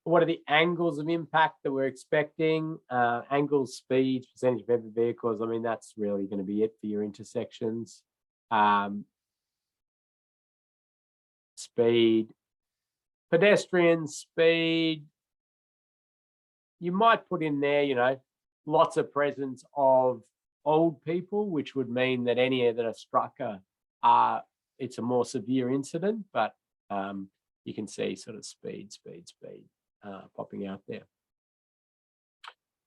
What are the angles of impact that we're expecting? Angles, speeds, percentage of heavy vehicles. I mean, that's really going to be it for your intersections. Speed, pedestrian speed. You might put in there, you know, lots of presence of old people, which would mean that any that are struck it's a more severe incident, but you can see sort of speed popping out there.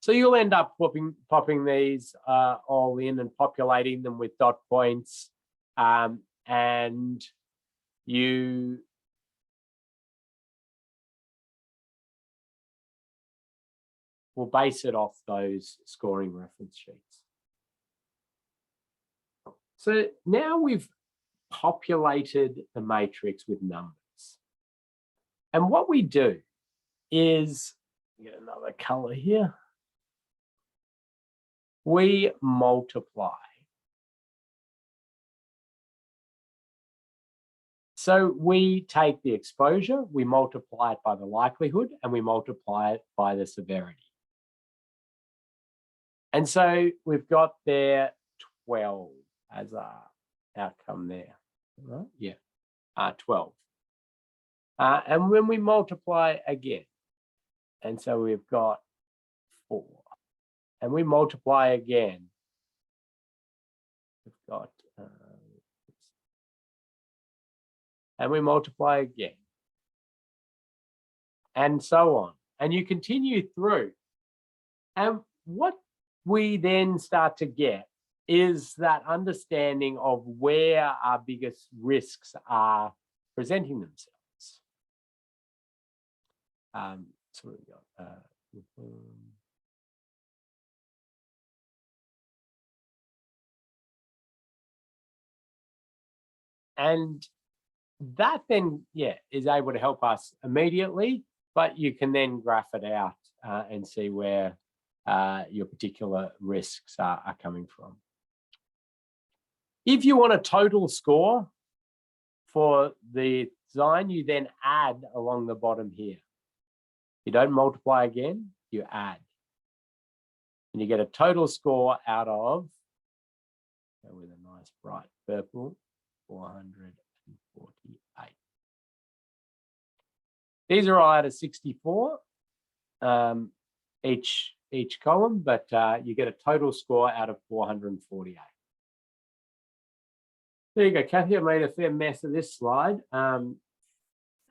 So you'll end up popping these all in and populating them with dot points, and you will base it off those scoring reference sheets. So now we've populated the matrix with numbers. And what we do is, get another color here, we multiply. So we take the exposure, we multiply it by the likelihood, and we multiply it by the severity. And so we've got there 12 as our outcome there, right? Yeah, 12. And when we multiply again, and so we've got 4, and we multiply again, we've got, and we multiply again, and so on. And you continue through. And what we then start to get is that understanding of where our biggest risks are presenting themselves. So we got and that then, yeah, is able to help us immediately, but you can then graph it out and see where your particular risks are coming from. If you want a total score for the design, you then add along the bottom here. You don't multiply again, you add. And you get a total score out of, with a nice bright purple, 448. These are all out of 64, each column, but you get a total score out of 448. There you go, Kathy. I made a fair mess of this slide.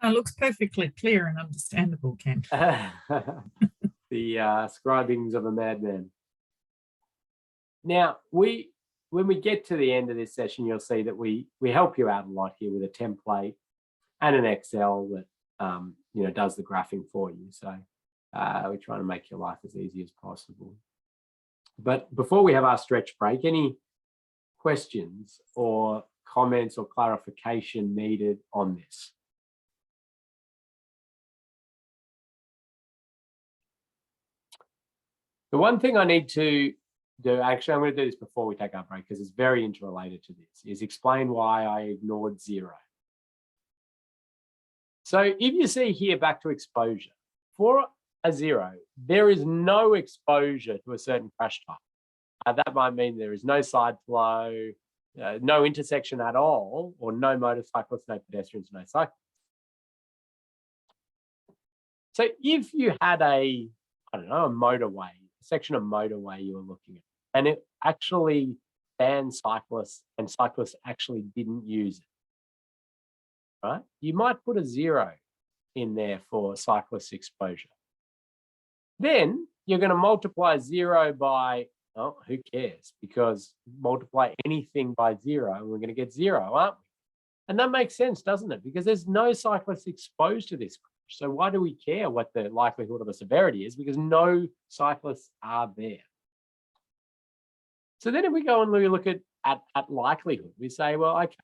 It looks perfectly clear and understandable, Ken. The scribings of a madman. Now, when we get to the end of this session, you'll see that we help you out a lot here with a template and an Excel that does the graphing for you. So we're trying to make your life as easy as possible. But before we have our stretch break, any questions or comments or clarification needed on this? The one thing I need to do, actually, I'm going to do this before we take our break because it's very interrelated to this, is explain why I ignored 0. So if you see here back to exposure, for a 0, there is no exposure to a certain crash type. That might mean there is no side flow, no intersection at all, or no motorcyclists, no pedestrians, no cyclists. So if you had a motorway, a section of motorway you were looking at, and it actually banned cyclists and cyclists actually didn't use it, right? You might put a 0 in there for cyclist exposure. Then you're going to multiply 0 by, oh, who cares? Because multiply anything by 0, and we're going to get 0, aren't we? And that makes sense, doesn't it? Because there's no cyclists exposed to this crash. So why do we care what the likelihood of the severity is? Because no cyclists are there. So then if we go and we look at likelihood, we say, well, okay,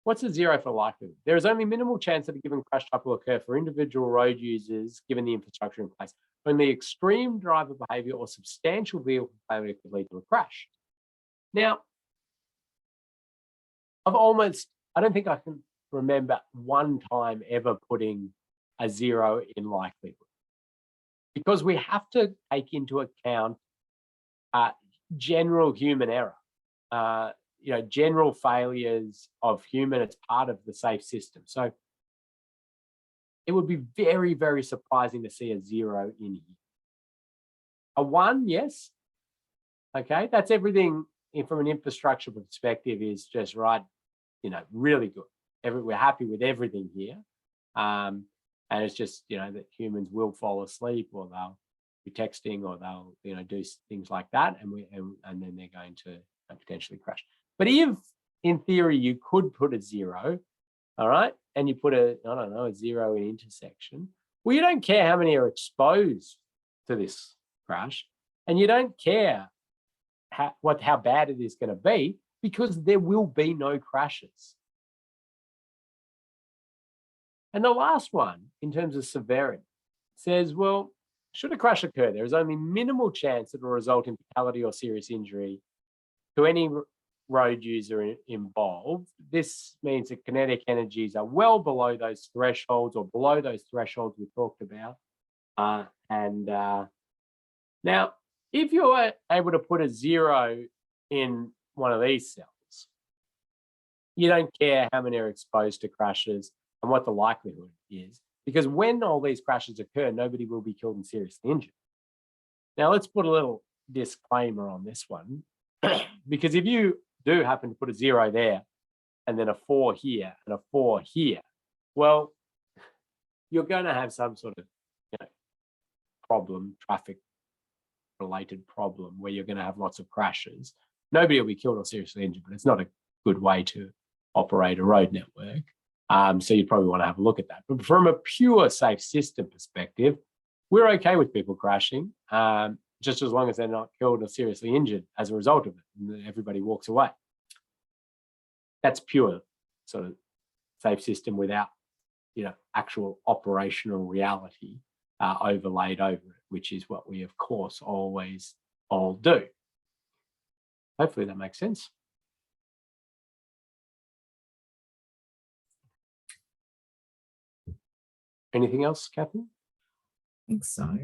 what's a 0 for likelihood? There is only minimal chance that a given crash type will occur for individual road users, given the infrastructure in place. Only extreme driver behavior or substantial vehicle failure could lead to a crash. Now, I don't think I can remember one time ever putting a 0 in likelihood, because we have to take into account general human error. General failures of human, it's part of the safe system. So it would be very, very surprising to see a 0 in here. A 1, yes. Okay, that's everything from an infrastructure perspective is just right, really good. We're happy with everything here. And it's just, that humans will fall asleep, or they'll be texting, or they'll, do things like that. And then they're going to potentially crash. But if in theory you could put a 0, all right, and you put a 0 in intersection, well, you don't care how many are exposed to this crash, and you don't care how bad it is going to be, because there will be no crashes. And the last one, in terms of severity, says, well, should a crash occur, there is only minimal chance it will result in fatality or serious injury to any road user involved. This means that kinetic energies are well below those thresholds, or below those thresholds we talked about. Now, if you're able to put a 0 in one of these cells, you don't care how many are exposed to crashes and what the likelihood is, because when all these crashes occur, nobody will be killed and seriously injured. Now, let's put a little disclaimer on this one, because if you do happen to put a 0 there and then a 4 here and a 4 here, well, you're going to have some sort of problem, traffic-related problem, where you're going to have lots of crashes. Nobody will be killed or seriously injured, but it's not a good way to operate a road network. So you'd probably want to have a look at that. But from a pure safe system perspective, we're okay with people crashing, just as long as they're not killed or seriously injured as a result of it, and everybody walks away. That's pure sort of safe system without, actual operational reality overlaid over it, which is what we, of course, always all do. Hopefully that makes sense. Anything else, Catherine? I think so.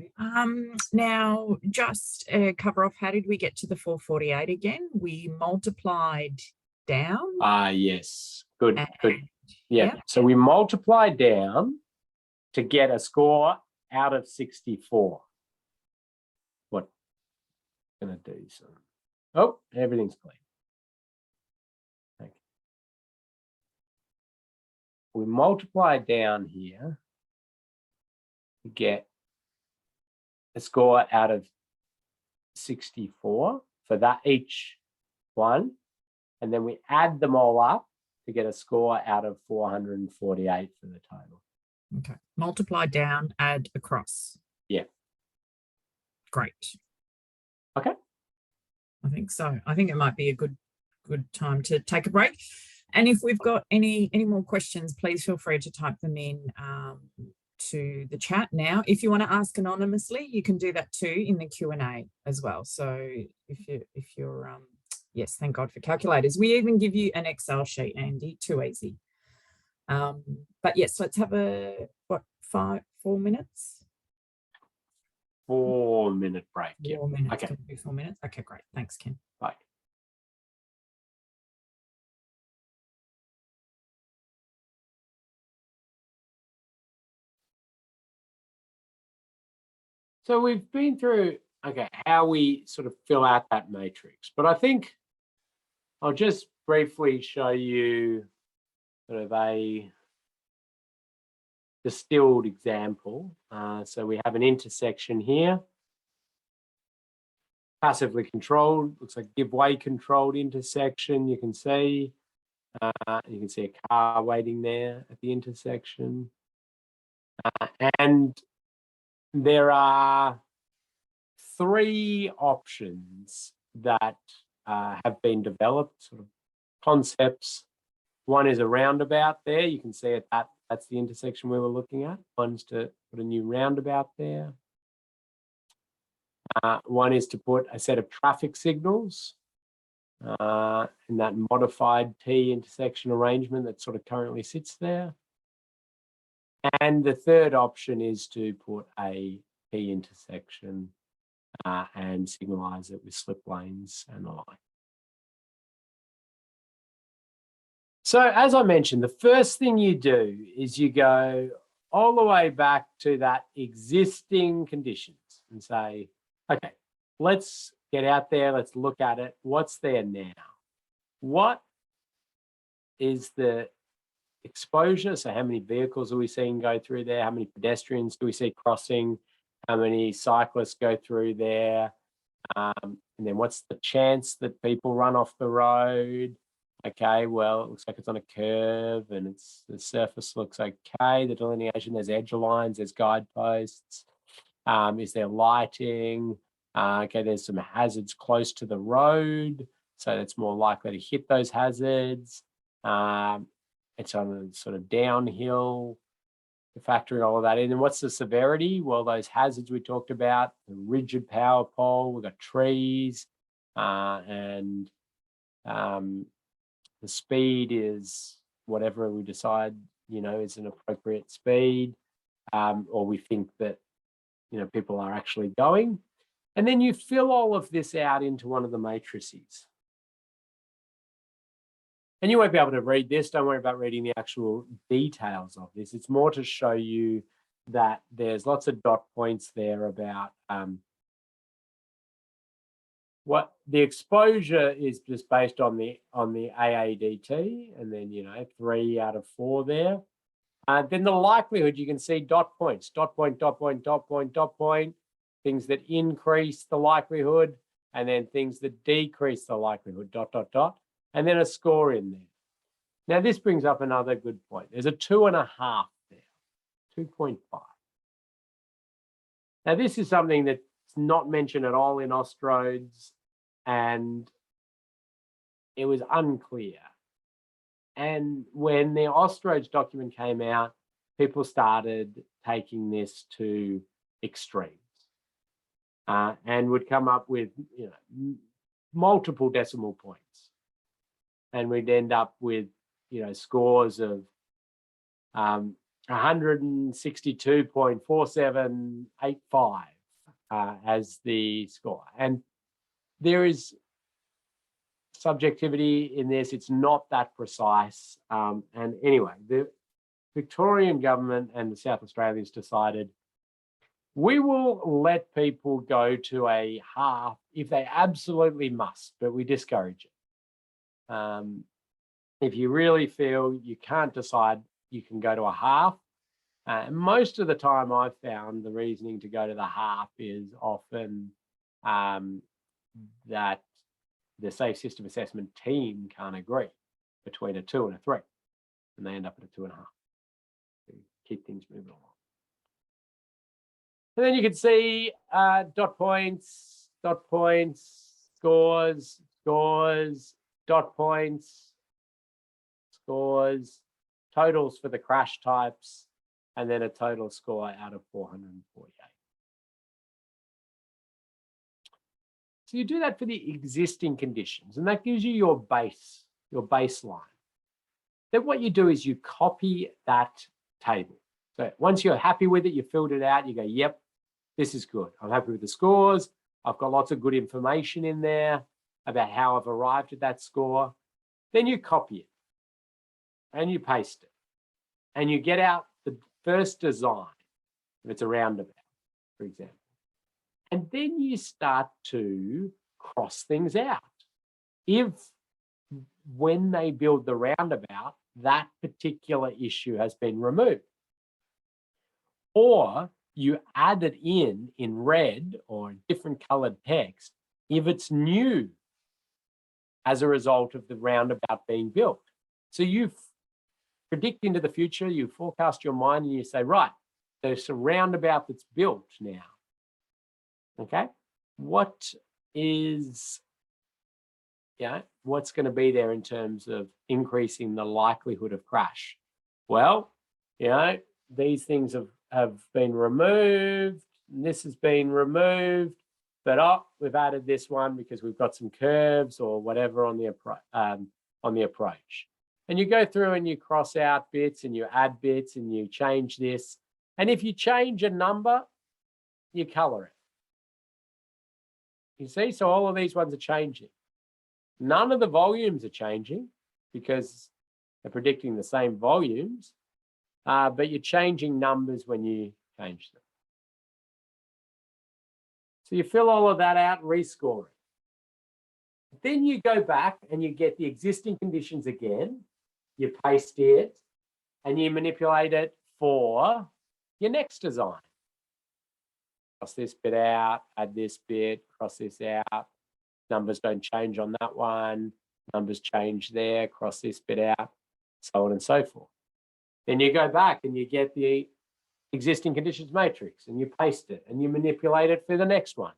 Now, just cover off, how did we get to the 448 again? We multiplied down. Yes. Good. Yeah. Yep. So we multiply down to get a score out of 64. What? Going to do some. Oh, everything's clean. Okay. We multiply down here to get a score out of 64 for that each one, and then we add them all up to get a score out of 448 for the total. Okay. Multiply down, add across. Yeah. Great. Okay. I think so. I think it might be a good time to take a break. And if we've got any more questions, please feel free to type them in to the chat now. If you want to ask anonymously, you can do that too in the Q&A as well. So if you're yes, thank God for calculators. We even give you an Excel sheet, Andy, too easy. But yes, let's have a 4 minutes? 4 minute break. 4 minutes. Okay. Can we do 4 minutes? Okay, great. Thanks, Ken. Bye. So we've been through, okay, how we sort of fill out that matrix, but I think I'll just briefly show you sort of a distilled example. So we have an intersection here, passively controlled, looks like give way controlled intersection. You can see a car waiting there at the intersection. And there are 3 options that have been developed, sort of concepts. One is a roundabout there. You can see it, that's the intersection we were looking at. One's to put a new roundabout there. One is to put a set of traffic signals in that modified T intersection arrangement that sort of currently sits there. And the third option is to put a T intersection and signalize it with slip lanes and the like. So as I mentioned, the first thing you do is you go all the way back to that existing conditions and say, okay, let's get out there, let's look at it. What's there now? What is the exposure? So how many vehicles are we seeing go through there? How many pedestrians do we see crossing? How many cyclists go through there? And then what's the chance that people run off the road? Okay, well, it looks like it's on a curve and the surface looks okay. The delineation, there's edge lines, there's guideposts. Is there lighting? Okay, there's some hazards close to the road, so it's more likely to hit those hazards. It's on a sort of downhill, factoring all of that in. And what's the severity? Well, those hazards we talked about, the rigid power pole, we've got trees, and the speed is whatever we decide, is an appropriate speed, or we think that, people are actually going. And then you fill all of this out into one of the matrices. And you won't be able to read this. Don't worry about reading the actual details of this. It's more to show you that there's lots of dot points there about what the exposure is, just based on the AADT, and then 3 out of 4 there. Then the likelihood, you can see dot points, dot point, dot point, dot point, dot point, things that increase the likelihood, and then things that decrease the likelihood, dot, dot, dot, and then a score in there. Now this brings up another good point. There's a 2.5 there, 2.5. Now this is something that's not mentioned at all in Austroads, and it was unclear. And when the Austroads document came out, people started taking this to extremes, and would come up with multiple decimal points, and we'd end up with scores of 162.4785 as the score. And there is subjectivity in this. It's not that precise. And anyway, the Victorian government and the South Australians decided, we will let people go to a half if they absolutely must, but we discourage it. If you really feel you can't decide, you can go to a half. Most of the time I've found the reasoning to go to the half is often that the safe system assessment team can't agree between a 2 and a 3, and they end up at a 2.5 to keep things moving along. And then you can see dot points, scores, dot points, scores, totals for the crash types, and then a total score out of 448. So you do that for the existing conditions, and that gives you your baseline. Then what you do is you copy that table. So once you're happy with it, you filled it out, you go, yep, this is good. I'm happy with the scores. I've got lots of good information in there about how I've arrived at that score. Then you copy it and you paste it and you get out the first design, if it's a roundabout, for example. And then you start to cross things out. If when they build the roundabout, that particular issue has been removed, or you add it in red or different colored text if it's new as a result of the roundabout being built. So you predict into the future, you forecast your mind and you say, right, there's a roundabout that's built now. Okay, what is, what's going to be there in terms of increasing the likelihood of crash? Well, these things have been removed, and this has been removed, but we've added this one because we've got some curves or whatever on the approach. And you go through and you cross out bits and you add bits and you change this. And if you change a number, you color it. You see, so all of these ones are changing. None of the volumes are changing because they're predicting the same volumes, but you're changing numbers when you change them. So you fill all of that out, rescoring. Then you go back and you get the existing conditions again, you paste it, and you manipulate it for your next design. Cross this bit out, add this bit, cross this out. Numbers don't change on that one. Numbers change there, cross this bit out, so on and so forth. Then you go back and you get the existing conditions matrix and you paste it and you manipulate it for the next one.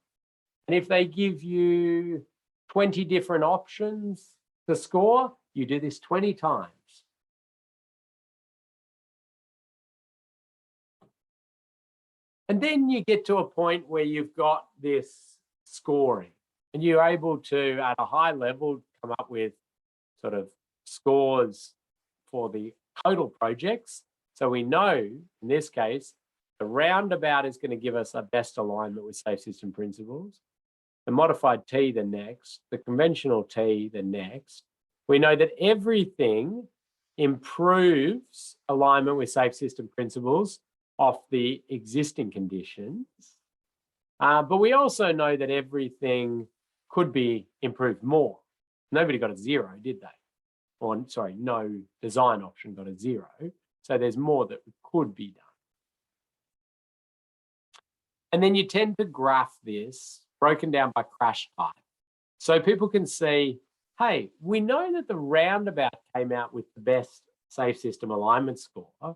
And if they give you 20 different options to score, you do this 20 times. And then you get to a point where you've got this scoring and you're able to, at a high level, come up with sort of scores for the total projects. So we know, in this case, the roundabout is going to give us a best alignment with safe system principles. The modified T, the next. The conventional T, the next. We know that everything improves alignment with safe system principles off the existing conditions. But we also know that everything could be improved more. Nobody got a 0, did they? Or sorry, no design option got a 0. So there's more that could be done. And then you tend to graph this broken down by crash type. So people can see, hey, we know that the roundabout came out with the best safe system alignment score,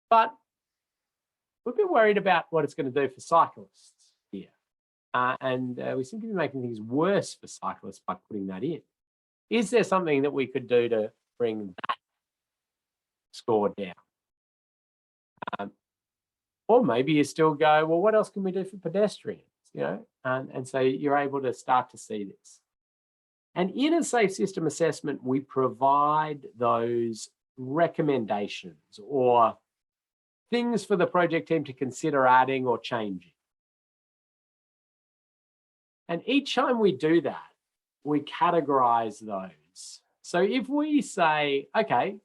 but we're a bit worried about what it's going to do for cyclists here. And we seem to be making things worse for cyclists by putting that in. Is there something that we could do to bring that score down? Or maybe you still go, well, what else can we do for pedestrians? And so you're able to start to see this. And in a safe system assessment, we provide those recommendations or things for the project team to consider adding or changing. And each time we do that, we categorize those. So if we say, okay,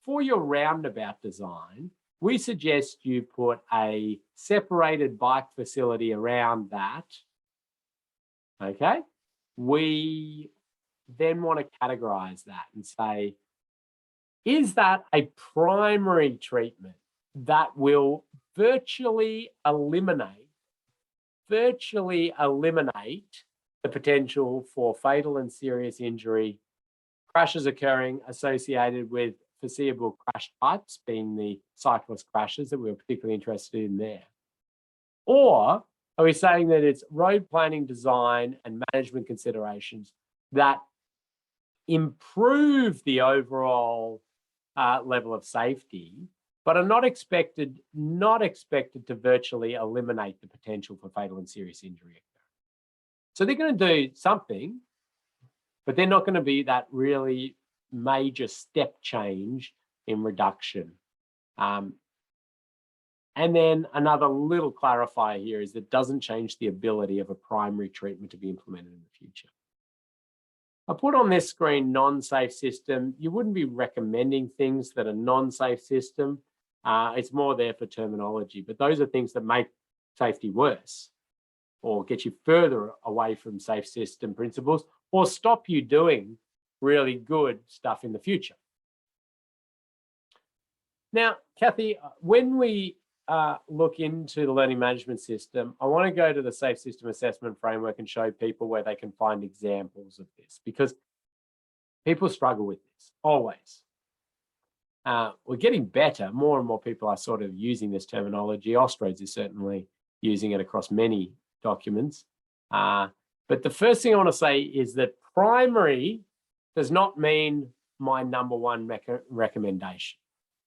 for your roundabout design, we suggest you put a separated bike facility around that. Okay, we then want to categorize that and say, is that a primary treatment that will virtually eliminate the potential for fatal and serious injury, crashes occurring associated with foreseeable crash types, being the cyclist crashes that we were particularly interested in there? Or Are we saying that it's road planning, design, and management considerations that improve the overall level of safety, but are not expected to virtually eliminate the potential for fatal and serious injury? So they're going to do something, but they're not going to be that really major step change in reduction. And then another little clarifier here is that doesn't change the ability of a primary treatment to be implemented in the future. I put on this screen non-safe system. You wouldn't be recommending things that are non-safe system. It's more there for terminology, but those are things that make safety worse or get you further away from safe system principles or stop you doing really good stuff in the future. Now, Kathy, when we look into the learning management system, I want to go to the Safe System Assessment Framework and show people where they can find examples of this, because people struggle with this, always. We're getting better. More and more people are sort of using this terminology. Ostrodes is certainly using it across many documents. But the first thing I want to say is that primary does not mean my number one recommendation.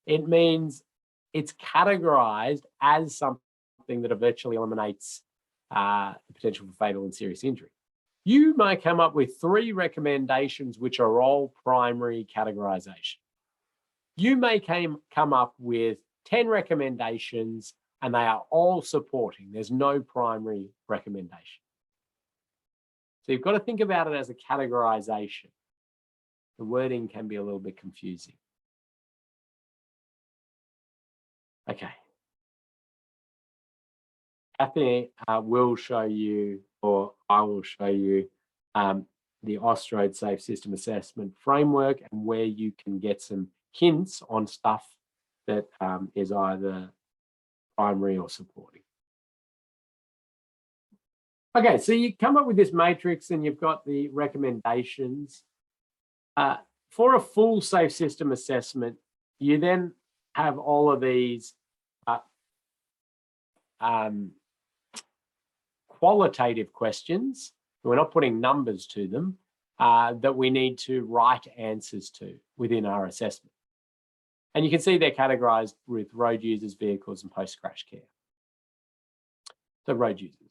It means it's categorized as something that virtually eliminates the potential for fatal and serious injury. You may come up with 3 recommendations which are all primary categorization. You may come up with 10 recommendations and they are all supporting. There's no primary recommendation. So you've got to think about it as a categorization. The wording can be a little bit confusing. Okay. Kathy will show you, or I will show you, the Ostrode Safe System Assessment Framework and where you can get some hints on stuff that is either primary or supporting. Okay, so you come up with this matrix and you've got the recommendations. For a full safe system assessment, you then have all of these qualitative questions. We're not putting numbers to them, that we need to write answers to within our assessment. And you can see they're categorized with road users, vehicles, and post-crash care. So road users.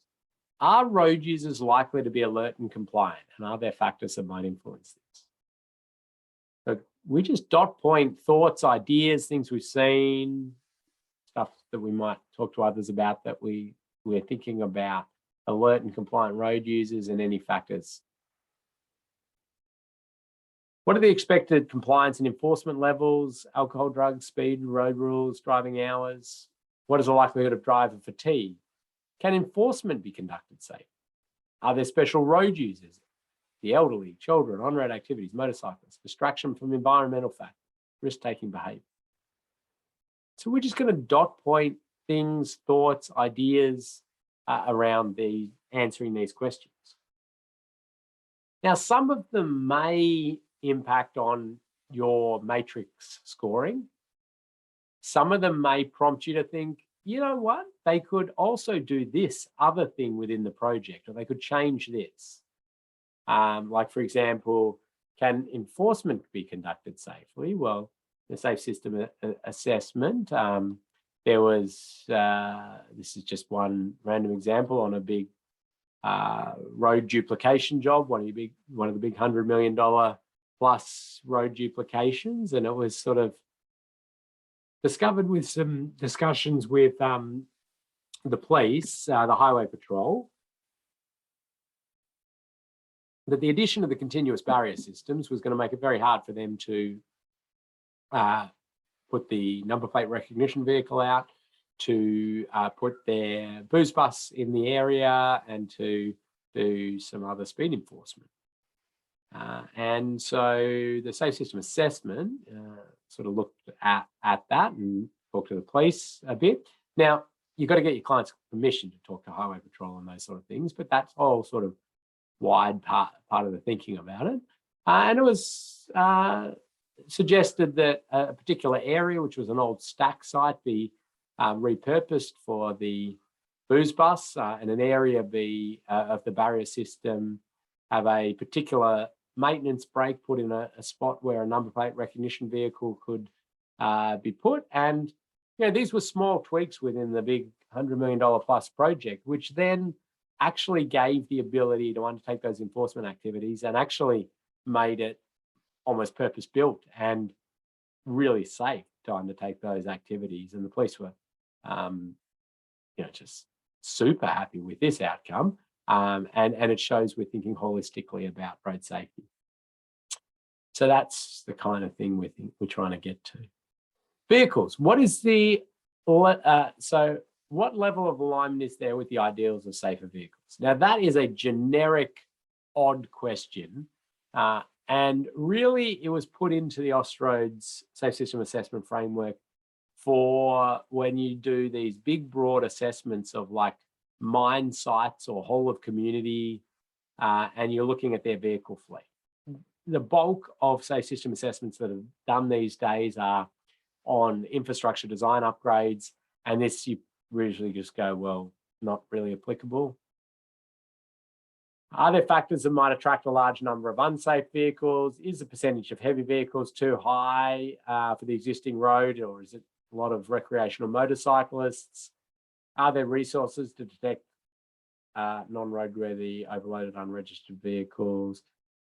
Are road users likely to be alert and compliant? And are there factors that might influence this? So we just dot point thoughts, ideas, things we've seen, stuff that we might talk to others about that we're thinking about alert and compliant road users and any factors. What are the expected compliance and enforcement levels? Alcohol, drugs, speed, road rules, driving hours? What is the likelihood of driver fatigue? Can enforcement be conducted safe? Are there special road users? The elderly, children, on-road activities, motorcyclists, distraction from environmental factors, risk-taking behaviour. So we're just going to dot point things, thoughts, ideas around answering these questions. Now, some of them may impact on your matrix scoring. Some of them may prompt you to think, you know what, they could also do this other thing within the project, or they could change this. Like, for example, can enforcement be conducted safely? Well, the safe system assessment, there was, this is just one random example on a big road duplication job, one of the big $100 million plus road duplications, and it was sort of discovered with some discussions with the police, the highway patrol, that the addition of the continuous barrier systems was going to make it very hard for them to put the number plate recognition vehicle out, to put their booze bus in the area, and to do some other speed enforcement. And so the safe system assessment sort of looked at that and talked to the police a bit. Now, you've got to get your client's permission to talk to highway patrol and those sort of things, but that's all sort of wide part of the thinking about it. And it was suggested that a particular area, which was an old stack site, be repurposed for the booze bus and an area B of the barrier system have a particular maintenance brake put in a spot where a number plate recognition vehicle could be put. And these were small tweaks within the big $100 million plus project, which then actually gave the ability to undertake those enforcement activities and actually made it almost purpose built and really safe to undertake those activities. And the police were, just super happy with this outcome. And it shows we're thinking holistically about road safety. So that's the kind of thing we're trying to get to. Vehicles. What is the what level of alignment is there with the ideals of safer vehicles? Now that is a generic, odd question, and really it was put into the Austroads Safe System Assessment Framework for when you do these big, broad assessments of like mine sites or whole of community, and you're looking at their vehicle fleet. The bulk of safe system assessments that are done these days are on infrastructure design upgrades, and this you usually just go, well, not really applicable. Are there factors that might attract a large number of unsafe vehicles? Is the percentage of heavy vehicles too high for the existing road, or is it a lot of recreational motorcyclists? Are there resources to detect non-roadworthy, overloaded, unregistered vehicles?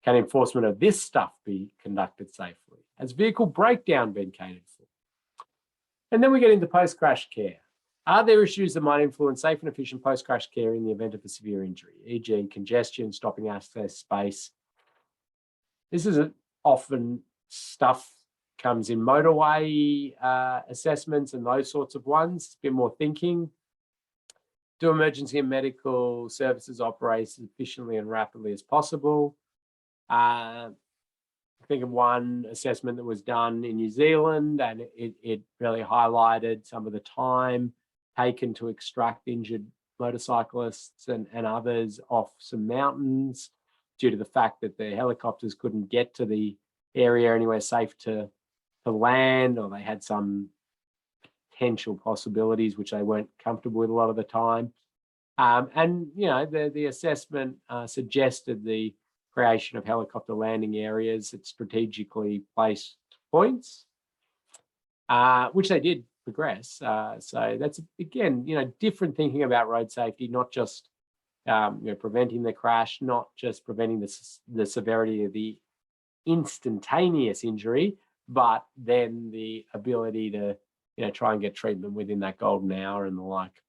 Can enforcement of this stuff be conducted safely? Has vehicle breakdown been catered for? And then we get into post-crash care. Are there issues that might influence safe and efficient post-crash care in the event of a severe injury, e.g. congestion, stopping access space? This is often stuff comes in motorway assessments and those sorts of ones. It's a bit more thinking. Do emergency and medical services operate as efficiently and rapidly as possible? I think of one assessment that was done in New Zealand, and it really highlighted some of the time taken to extract injured motorcyclists and others off some mountains due to the fact that the helicopters couldn't get to the area anywhere safe to land, or they had some potential possibilities which they weren't comfortable with a lot of the time. And the assessment suggested the creation of helicopter landing areas at strategically placed points, which they did progress. So that's, again, different thinking about road safety, not just preventing the crash, not just preventing the severity of the instantaneous injury, but then the ability to try and get treatment within that golden hour and the like.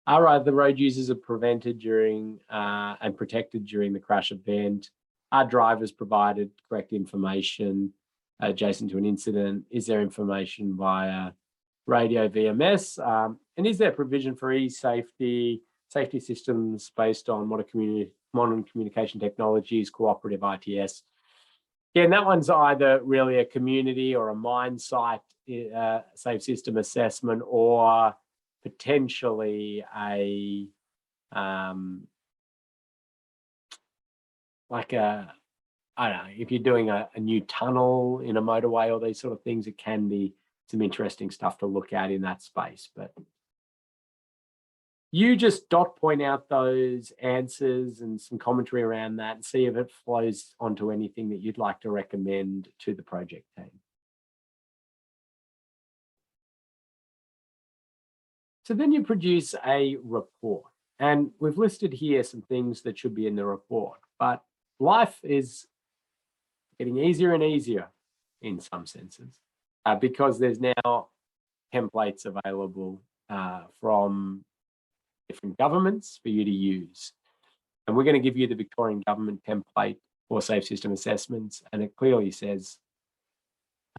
Are the road users are prevented during and protected during the crash event? Are drivers provided correct information adjacent to an incident? Is there information via radio VMS? And is there provision for safety systems based on modern communication technologies, cooperative ITS? Again, that one's either really a community or a mine site safe system assessment, or potentially a I don't know, if you're doing a new tunnel in a motorway or these sort of things, it can be some interesting stuff to look at in that space. But you just point out those answers and some commentary around that and see if it flows onto anything that you'd like to recommend to the project team. So then you produce a report, and we've listed here some things that should be in the report, but life is getting easier and easier in some senses because there's now templates available from different governments for you to use. And we're going to give you the Victorian government template for safe system assessments, and it clearly says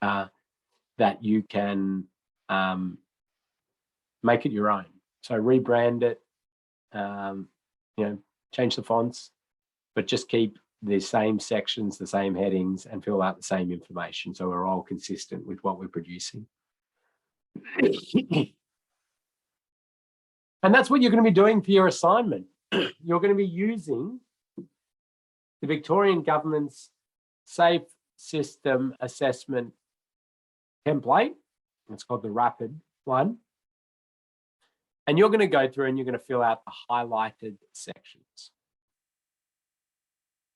that you can make it your own. So rebrand it, change the fonts, but just keep the same sections, the same headings, and fill out the same information so we're all consistent with what we're producing. And that's what you're going to be doing for your assignment. You're going to be using the Victorian government's Safe System Assessment template. It's called the Rapid one. And you're going to go through and you're going to fill out the highlighted sections.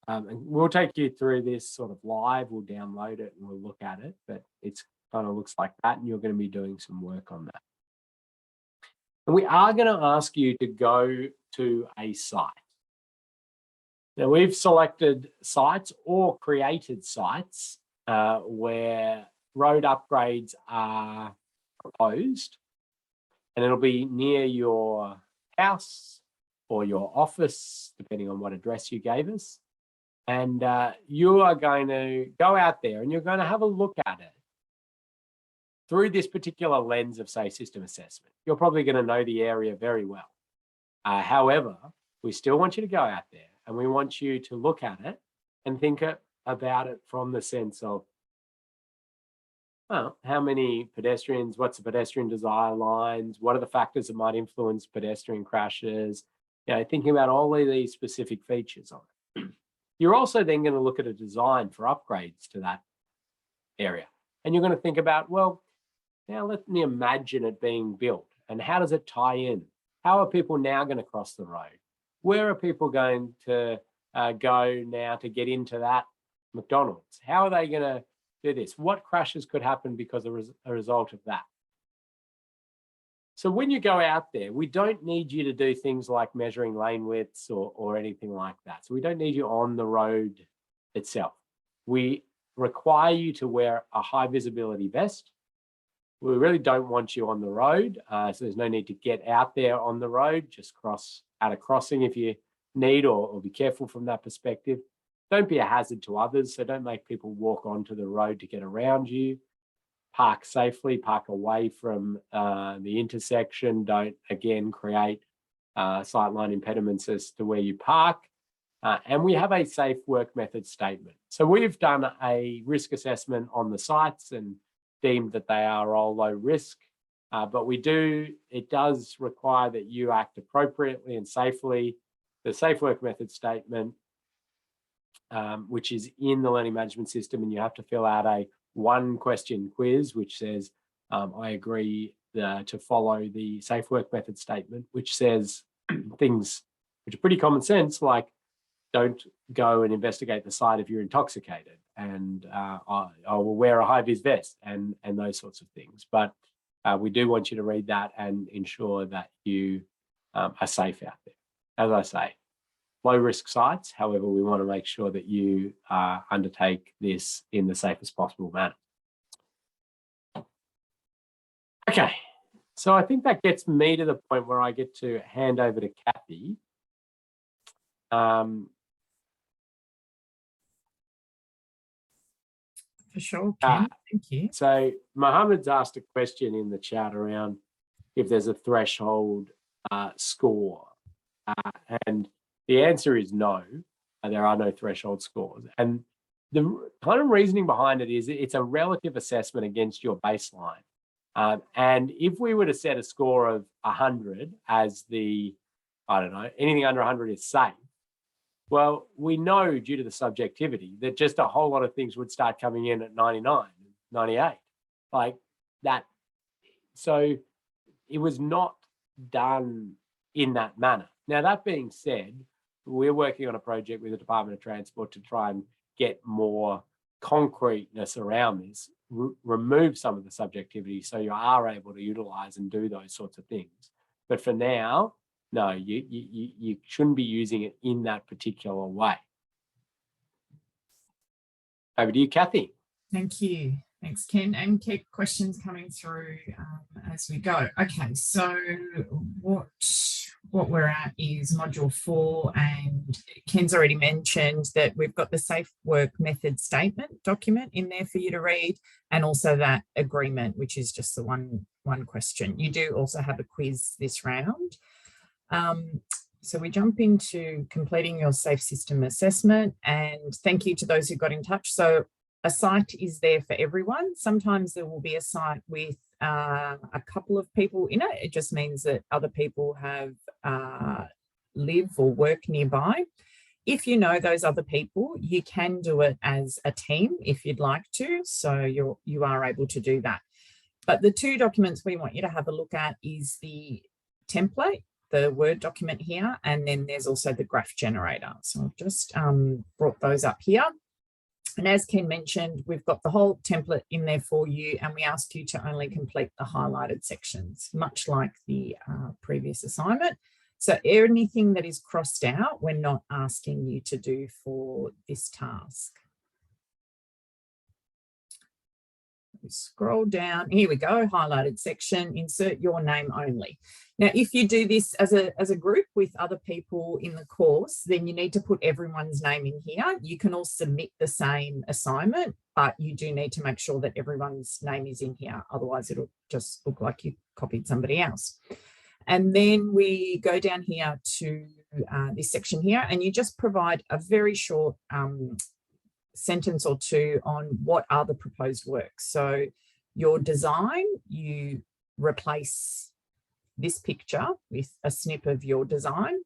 And we'll take you through this sort of live. We'll download it and we'll look at it, but it's kind of looks like that, and you're going to be doing some work on that. And we are going to ask you to go to a site. Now, we've selected sites or created sites where road upgrades are proposed, and it'll be near your house or your office, depending on what address you gave us. And you are going to go out there and you're going to have a look at it through this particular lens of, say, system assessment. You're probably going to know the area very well. However, we still want you to go out there and we want you to look at it and think about it from the sense of, well, how many pedestrians, what's the pedestrian desire lines, what are the factors that might influence pedestrian crashes, thinking about all of these specific features on it. You're also then going to look at a design for upgrades to that area. And you're going to think about, well, now let me imagine it being built. And how does it tie in? How are people now going to cross the road? Where are people going to go now to get into that McDonald's? How are they going to do this? What crashes could happen because of a result of that? So when you go out there, we don't need you to do things like measuring lane widths or anything like that. So we don't need you on the road itself. We require you to wear a high visibility vest. We really don't want you on the road. So there's no need to get out there on the road. Just cross at a crossing if you need, or be careful from that perspective. Don't be a hazard to others. So don't make people walk onto the road to get around you. Park safely, park away from the intersection. Don't, again, create sightline impediments as to where you park. And we have a safe work method statement. So we've done a risk assessment on the sites and deemed that they are all low risk. But it does require that you act appropriately and safely. The safe work method statement, which is in the learning management system, and you have to fill out a 1-question quiz, which says, I agree to follow the safe work method statement, which says things which are pretty common sense, like don't go and investigate the site if you're intoxicated, and I will wear a high-vis vest and those sorts of things. But we do want you to read that and ensure that you are safe out there. As I say, low-risk sites. However, we want to make sure that you undertake this in the safest possible manner. Okay, so I think that gets me to the point where I get to hand over to Kathy. For sure, Ken. Thank you. So Mohammed's asked a question in the chat around if there's a threshold score. And the answer is no, there are no threshold scores. And the kind of reasoning behind it is it's a relative assessment against your baseline. And if we were to set a score of 100 as anything under 100 is safe, well, we know due to the subjectivity that just a whole lot of things would start coming in at 99, 98, like that. So it was not done in that manner. Now, that being said, we're working on a project with the Department of Transport to try and get more concreteness around this, remove some of the subjectivity so you are able to utilize and do those sorts of things. But for now, no, you shouldn't be using it in that particular way. Over to you, Kathy. Thank you. Thanks, Ken. And keep questions coming through as we go. Okay, so what we're at is module 4, and Ken's already mentioned that we've got the safe work method statement document in there for you to read, and also that agreement, which is just the one question. You do also have a quiz this round. So we jump into completing your safe system assessment, and thank you to those who got in touch. So a site is there for everyone. Sometimes there will be a site with a couple of people in it. It just means that other people have live or work nearby. If you know those other people, you can do it as a team if you'd like to. So you are able to do that. But the 2 documents we want you to have a look at is the template, the Word document here, and then there's also the graph generator. So I've just brought those up here. And as Ken mentioned, we've got the whole template in there for you, and we ask you to only complete the highlighted sections, much like the previous assignment. So anything that is crossed out, we're not asking you to do for this task. Scroll down, here we go, highlighted section, insert your name only. Now, if you do this as a group with other people in the course, then you need to put everyone's name in here. You can all submit the same assignment, but you do need to make sure that everyone's name is in here. Otherwise, it'll just look like you copied somebody else. And then we go down here to this section here, and you just provide a very short sentence or two on what are the proposed works. So your design, you replace this picture with a snip of your design.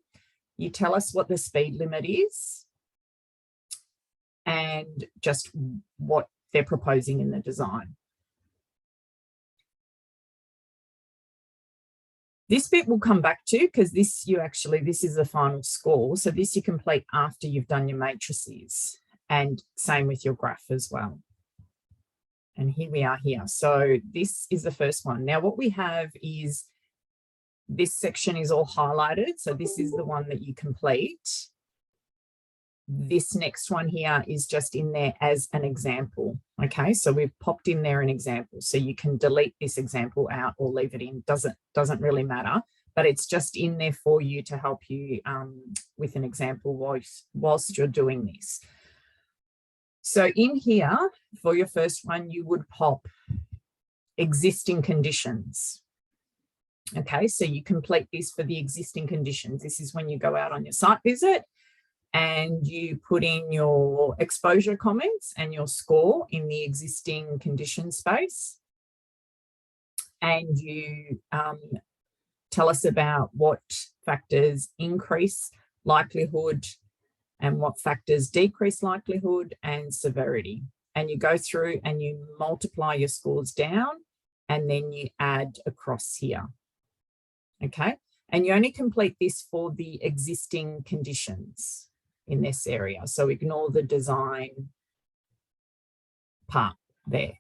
You tell us what the speed limit is and just what they're proposing in the design. This bit we'll come back to because this is the final score. So this you complete after you've done your matrices, and same with your graph as well. And here we are here. So this is the first one. Now what we have is this section is all highlighted. So this is the one that you complete. This next one here is just in there as an example. Okay, so we've popped in there an example. So you can delete this example out or leave it in, doesn't really matter, but it's just in there for you to help you with an example whilst you're doing this. So in here, for your first one, you would pop existing conditions. Okay, so you complete this for the existing conditions. This is when you go out on your site visit and you put in your exposure comments and your score in the existing condition space. And you tell us about what factors increase likelihood and what factors decrease likelihood and severity. And you go through and you multiply your scores down and then you add across here. Okay, and you only complete this for the existing conditions in this area. So ignore the design part there.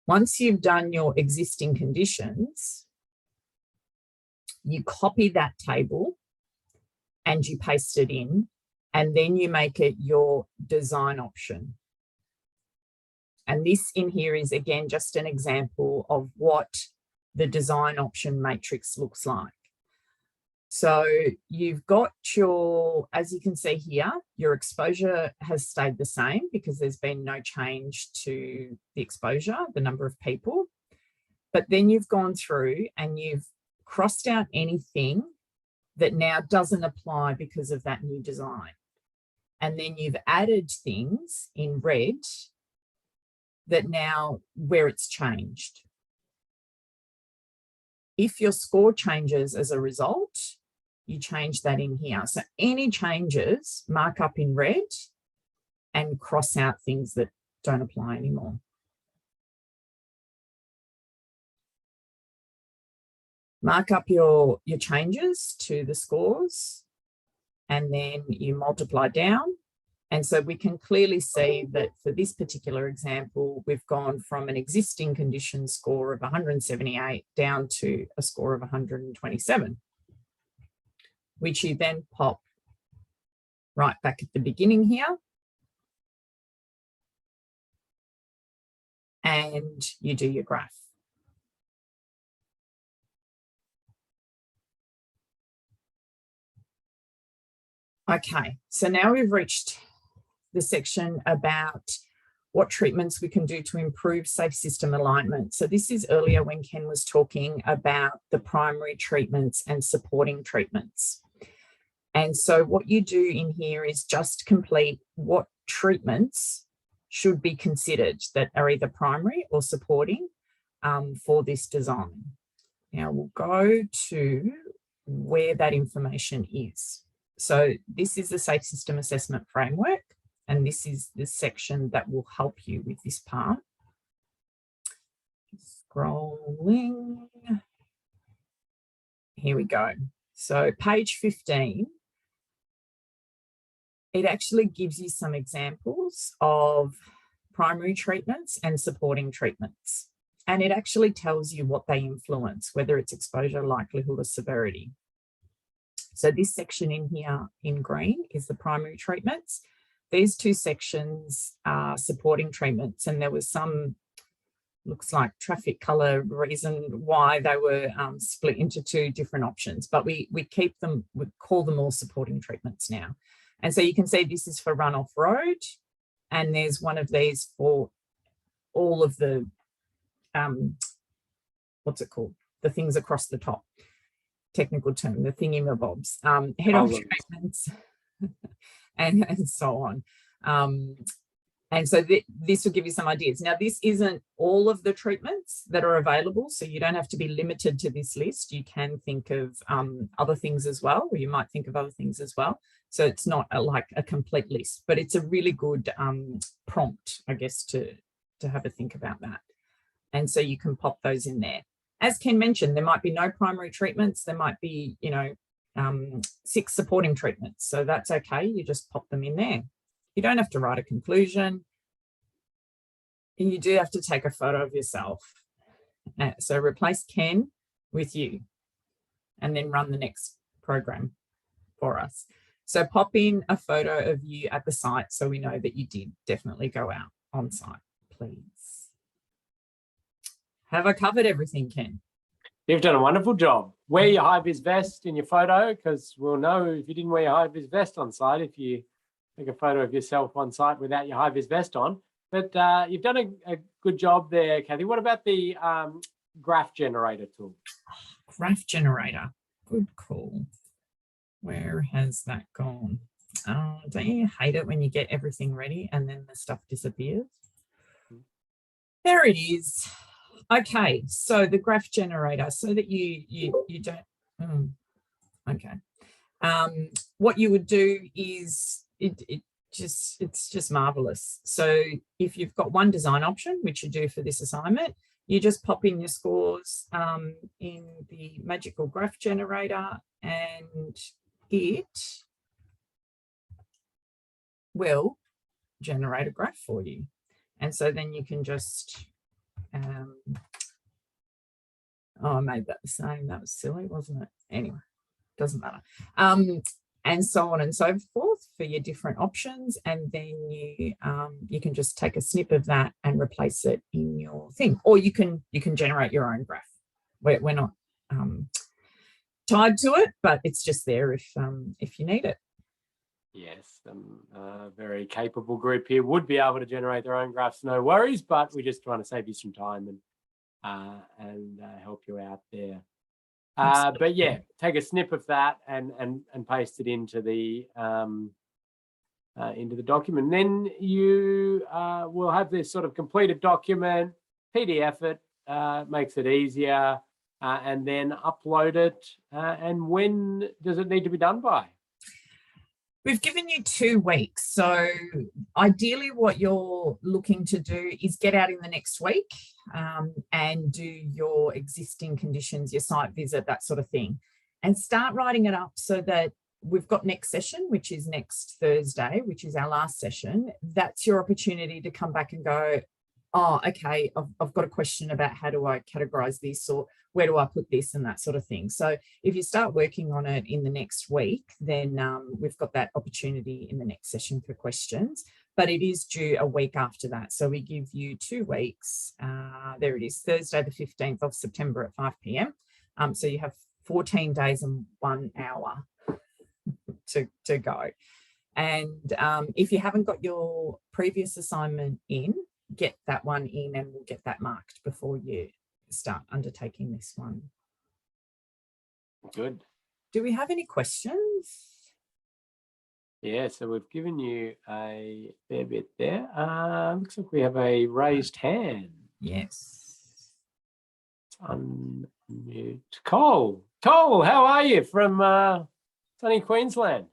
Once you've done your existing conditions, you copy that table and you paste it in, and then you make it your design option. And this in here is, again, just an example of what the design option matrix looks like. So you've got your, as you can see here, your exposure has stayed the same because there's been no change to the exposure, the number of people. But then you've gone through and you've crossed out anything that now doesn't apply because of that new design. And then you've added things in red that now where it's changed. If your score changes as a result, you change that in here. So any changes, mark up in red and cross out things that don't apply anymore. Mark up your changes to the scores and then you multiply down. And so we can clearly see that for this particular example, we've gone from an existing condition score of 178 down to a score of 127, which you then pop right back at the beginning here. And you do your graph. Okay, so now we've reached the section about what treatments we can do to improve safe system alignment. So this is earlier when Ken was talking about the primary treatments and supporting treatments. And so what you do in here is just complete what treatments should be considered that are either primary or supporting for this design. Now we'll go to where that information is. So this is the Safe System Assessment Framework, and this is the section that will help you with this part. scrolling. Here we go. So page 15, it actually gives you some examples of primary treatments and supporting treatments. And it actually tells you what they influence, whether it's exposure, likelihood, or severity. So this section in here in green is the primary treatments. These two sections are supporting treatments, and there was some, looks like traffic colour reason why they were split into two different options, but we keep them, we call them all supporting treatments now. And so you can see this is for run off road, and there's one of these for all of the, what's it called? The things across the top, technical term, the thingy-mabobs, head off treatments and so on. And so this will give you some ideas. Now, this isn't all of the treatments that are available, so you don't have to be limited to this list. You can think of other things as well, or you might think of other things as well. So it's not like a complete list, but it's a really good prompt, I guess, to have a think about that. And so you can pop those in there. As Ken mentioned, there might be no primary treatments. There might be, 6 supporting treatments. So that's okay. You just pop them in there. You don't have to write a conclusion. And you do have to take a photo of yourself. So replace Ken with you and then run the next program for us. So pop in a photo of you at the site so we know that you did definitely go out on site, please. Have I covered everything, Ken? You've done a wonderful job. Wear your high-vis vest in your photo, because we'll know if you didn't wear your high-vis vest on site if you take a photo of yourself on site without your high-vis vest on. But you've done a good job there, Kathy. What about the graph generator tool? Graph generator. Good call. Where has that gone? Don't you hate it when you get everything ready and then the stuff disappears? There it is. Okay, so the graph generator, so that you don't. Okay. What you would do is it's just marvelous. So if you've got one design option, which you do for this assignment, you just pop in your scores in the magical graph generator, and it will generate a graph for you. And so then you can just, I made that the same. That was silly, wasn't it? Anyway, doesn't matter. And so on and so forth for your different options. And then you can just take a snip of that and replace it in your thing. Or you can generate your own graph. We're not tied to it, but it's just there if you need it. Yes, a very capable group here would be able to generate their own graphs, no worries, but we're just trying to save you some time and help you out there. But yeah, take a snip of that and paste it into the document. Then you will have this sort of completed document, PDF it, makes it easier, and then upload it. And when does it need to be done by? We've given you 2 weeks. So ideally what you're looking to do is get out in the next week and do your existing conditions, your site visit, that sort of thing, and start writing it up so that we've got next session, which is next Thursday, which is our last session. That's your opportunity to come back and go, oh, okay, I've got a question about how do I categorize this, or where do I put this, and that sort of thing. So if you start working on it in the next week, then we've got that opportunity in the next session for questions, but it is due a week after that. So we give you 2 weeks. There it is, Thursday, the 15th of September at 5 p.m. So you have 14 days and 1 hour to go. And if you haven't got your previous assignment in, get that one in and we'll get that marked before you start undertaking this one. Good. Do we have any questions? Yeah, so we've given you a fair bit there. Looks like we have a raised hand. Yes. Unmute. Cole, how are you from sunny Queensland?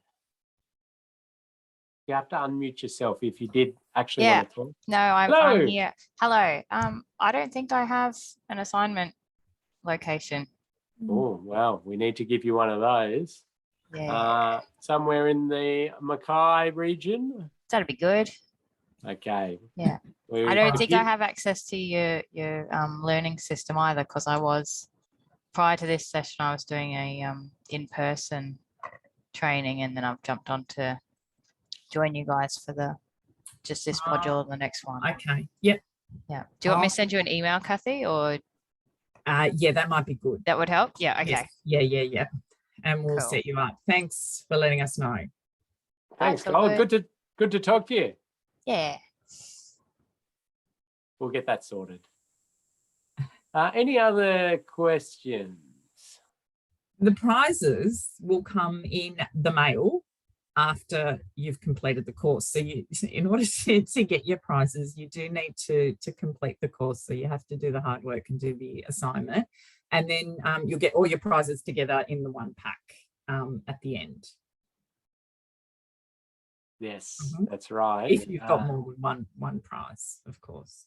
You have to unmute yourself if you did actually Yeah. want to talk? No, I'm Hello. here. Hello. I don't think I have an assignment location. Oh, well, we need to give you one of those. Yeah. Somewhere in the Mackay region. That'd be good. Okay. Yeah. I don't think I have access to your learning system either, because I was, prior to this session, I was doing a in-person training, and then I've jumped on to join you guys for just this module and the next one. Okay. Yep. Yeah. Do you want me to send you an email, Kathy, or? Yeah, that might be good. That would help. Yeah. Okay. Yes. Yeah. And we'll Cool. set you up. Thanks for letting us know. Thanks, Cole. Good to talk to you. Yeah. We'll get that sorted. Any other questions? The prizes will come in the mail after you've completed the course. So in order to get your prizes, you do need to complete the course. So you have to do the hard work and do the assignment. And then you'll get all your prizes together in the one pack at the end. Yes, that's right. If you've got more than one prize, of course.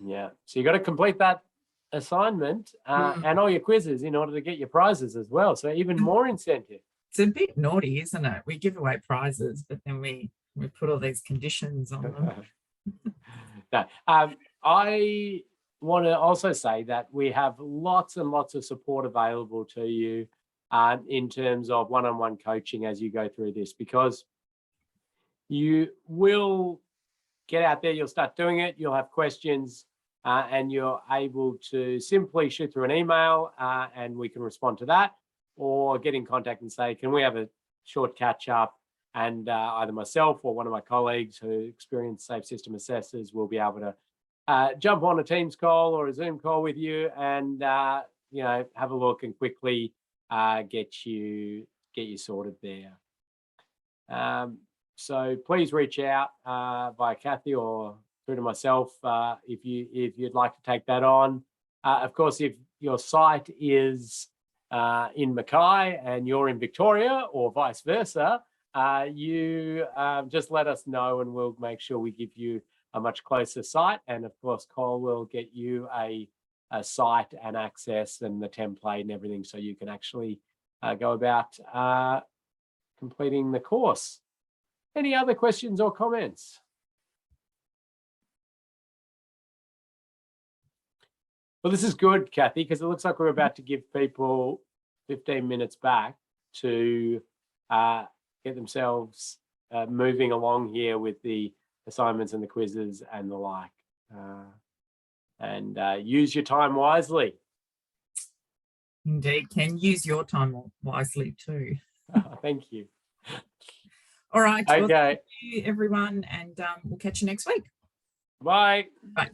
Yeah. So you got to complete that assignment and all your quizzes in order to get your prizes as well. So even more incentive. It's a bit naughty, isn't it? We give away prizes, but then we put all these conditions on them. No, I want to also say that we have lots and lots of support available to you in terms of one-on-one coaching as you go through this, because you will get out there, you'll start doing it, you'll have questions, and you're able to simply shoot through an email and we can respond to that, or get in contact and say, can we have a short catch up? And either myself or one of my colleagues who experience safe system assessors will be able to jump on a Teams call or a Zoom call with you and have a look and quickly get you sorted there. So please reach out via Kathy or through to myself if you'd like to take that on. Of course, if your site is in Mackay and you're in Victoria or vice versa, you just let us know and we'll make sure we give you a much closer site. And of course, Cole will get you a site and access and the template and everything, so you can actually go about completing the course. Any other questions or comments? Well, this is good, Kathy, because it looks like we're about to give people 15 minutes back to get themselves moving along here with the assignments and the quizzes and the like. And use your time wisely. Indeed, can use your time wisely too. Thank you. All right. Okay. Well, thank you, everyone, and we'll catch you next week. Bye. Bye.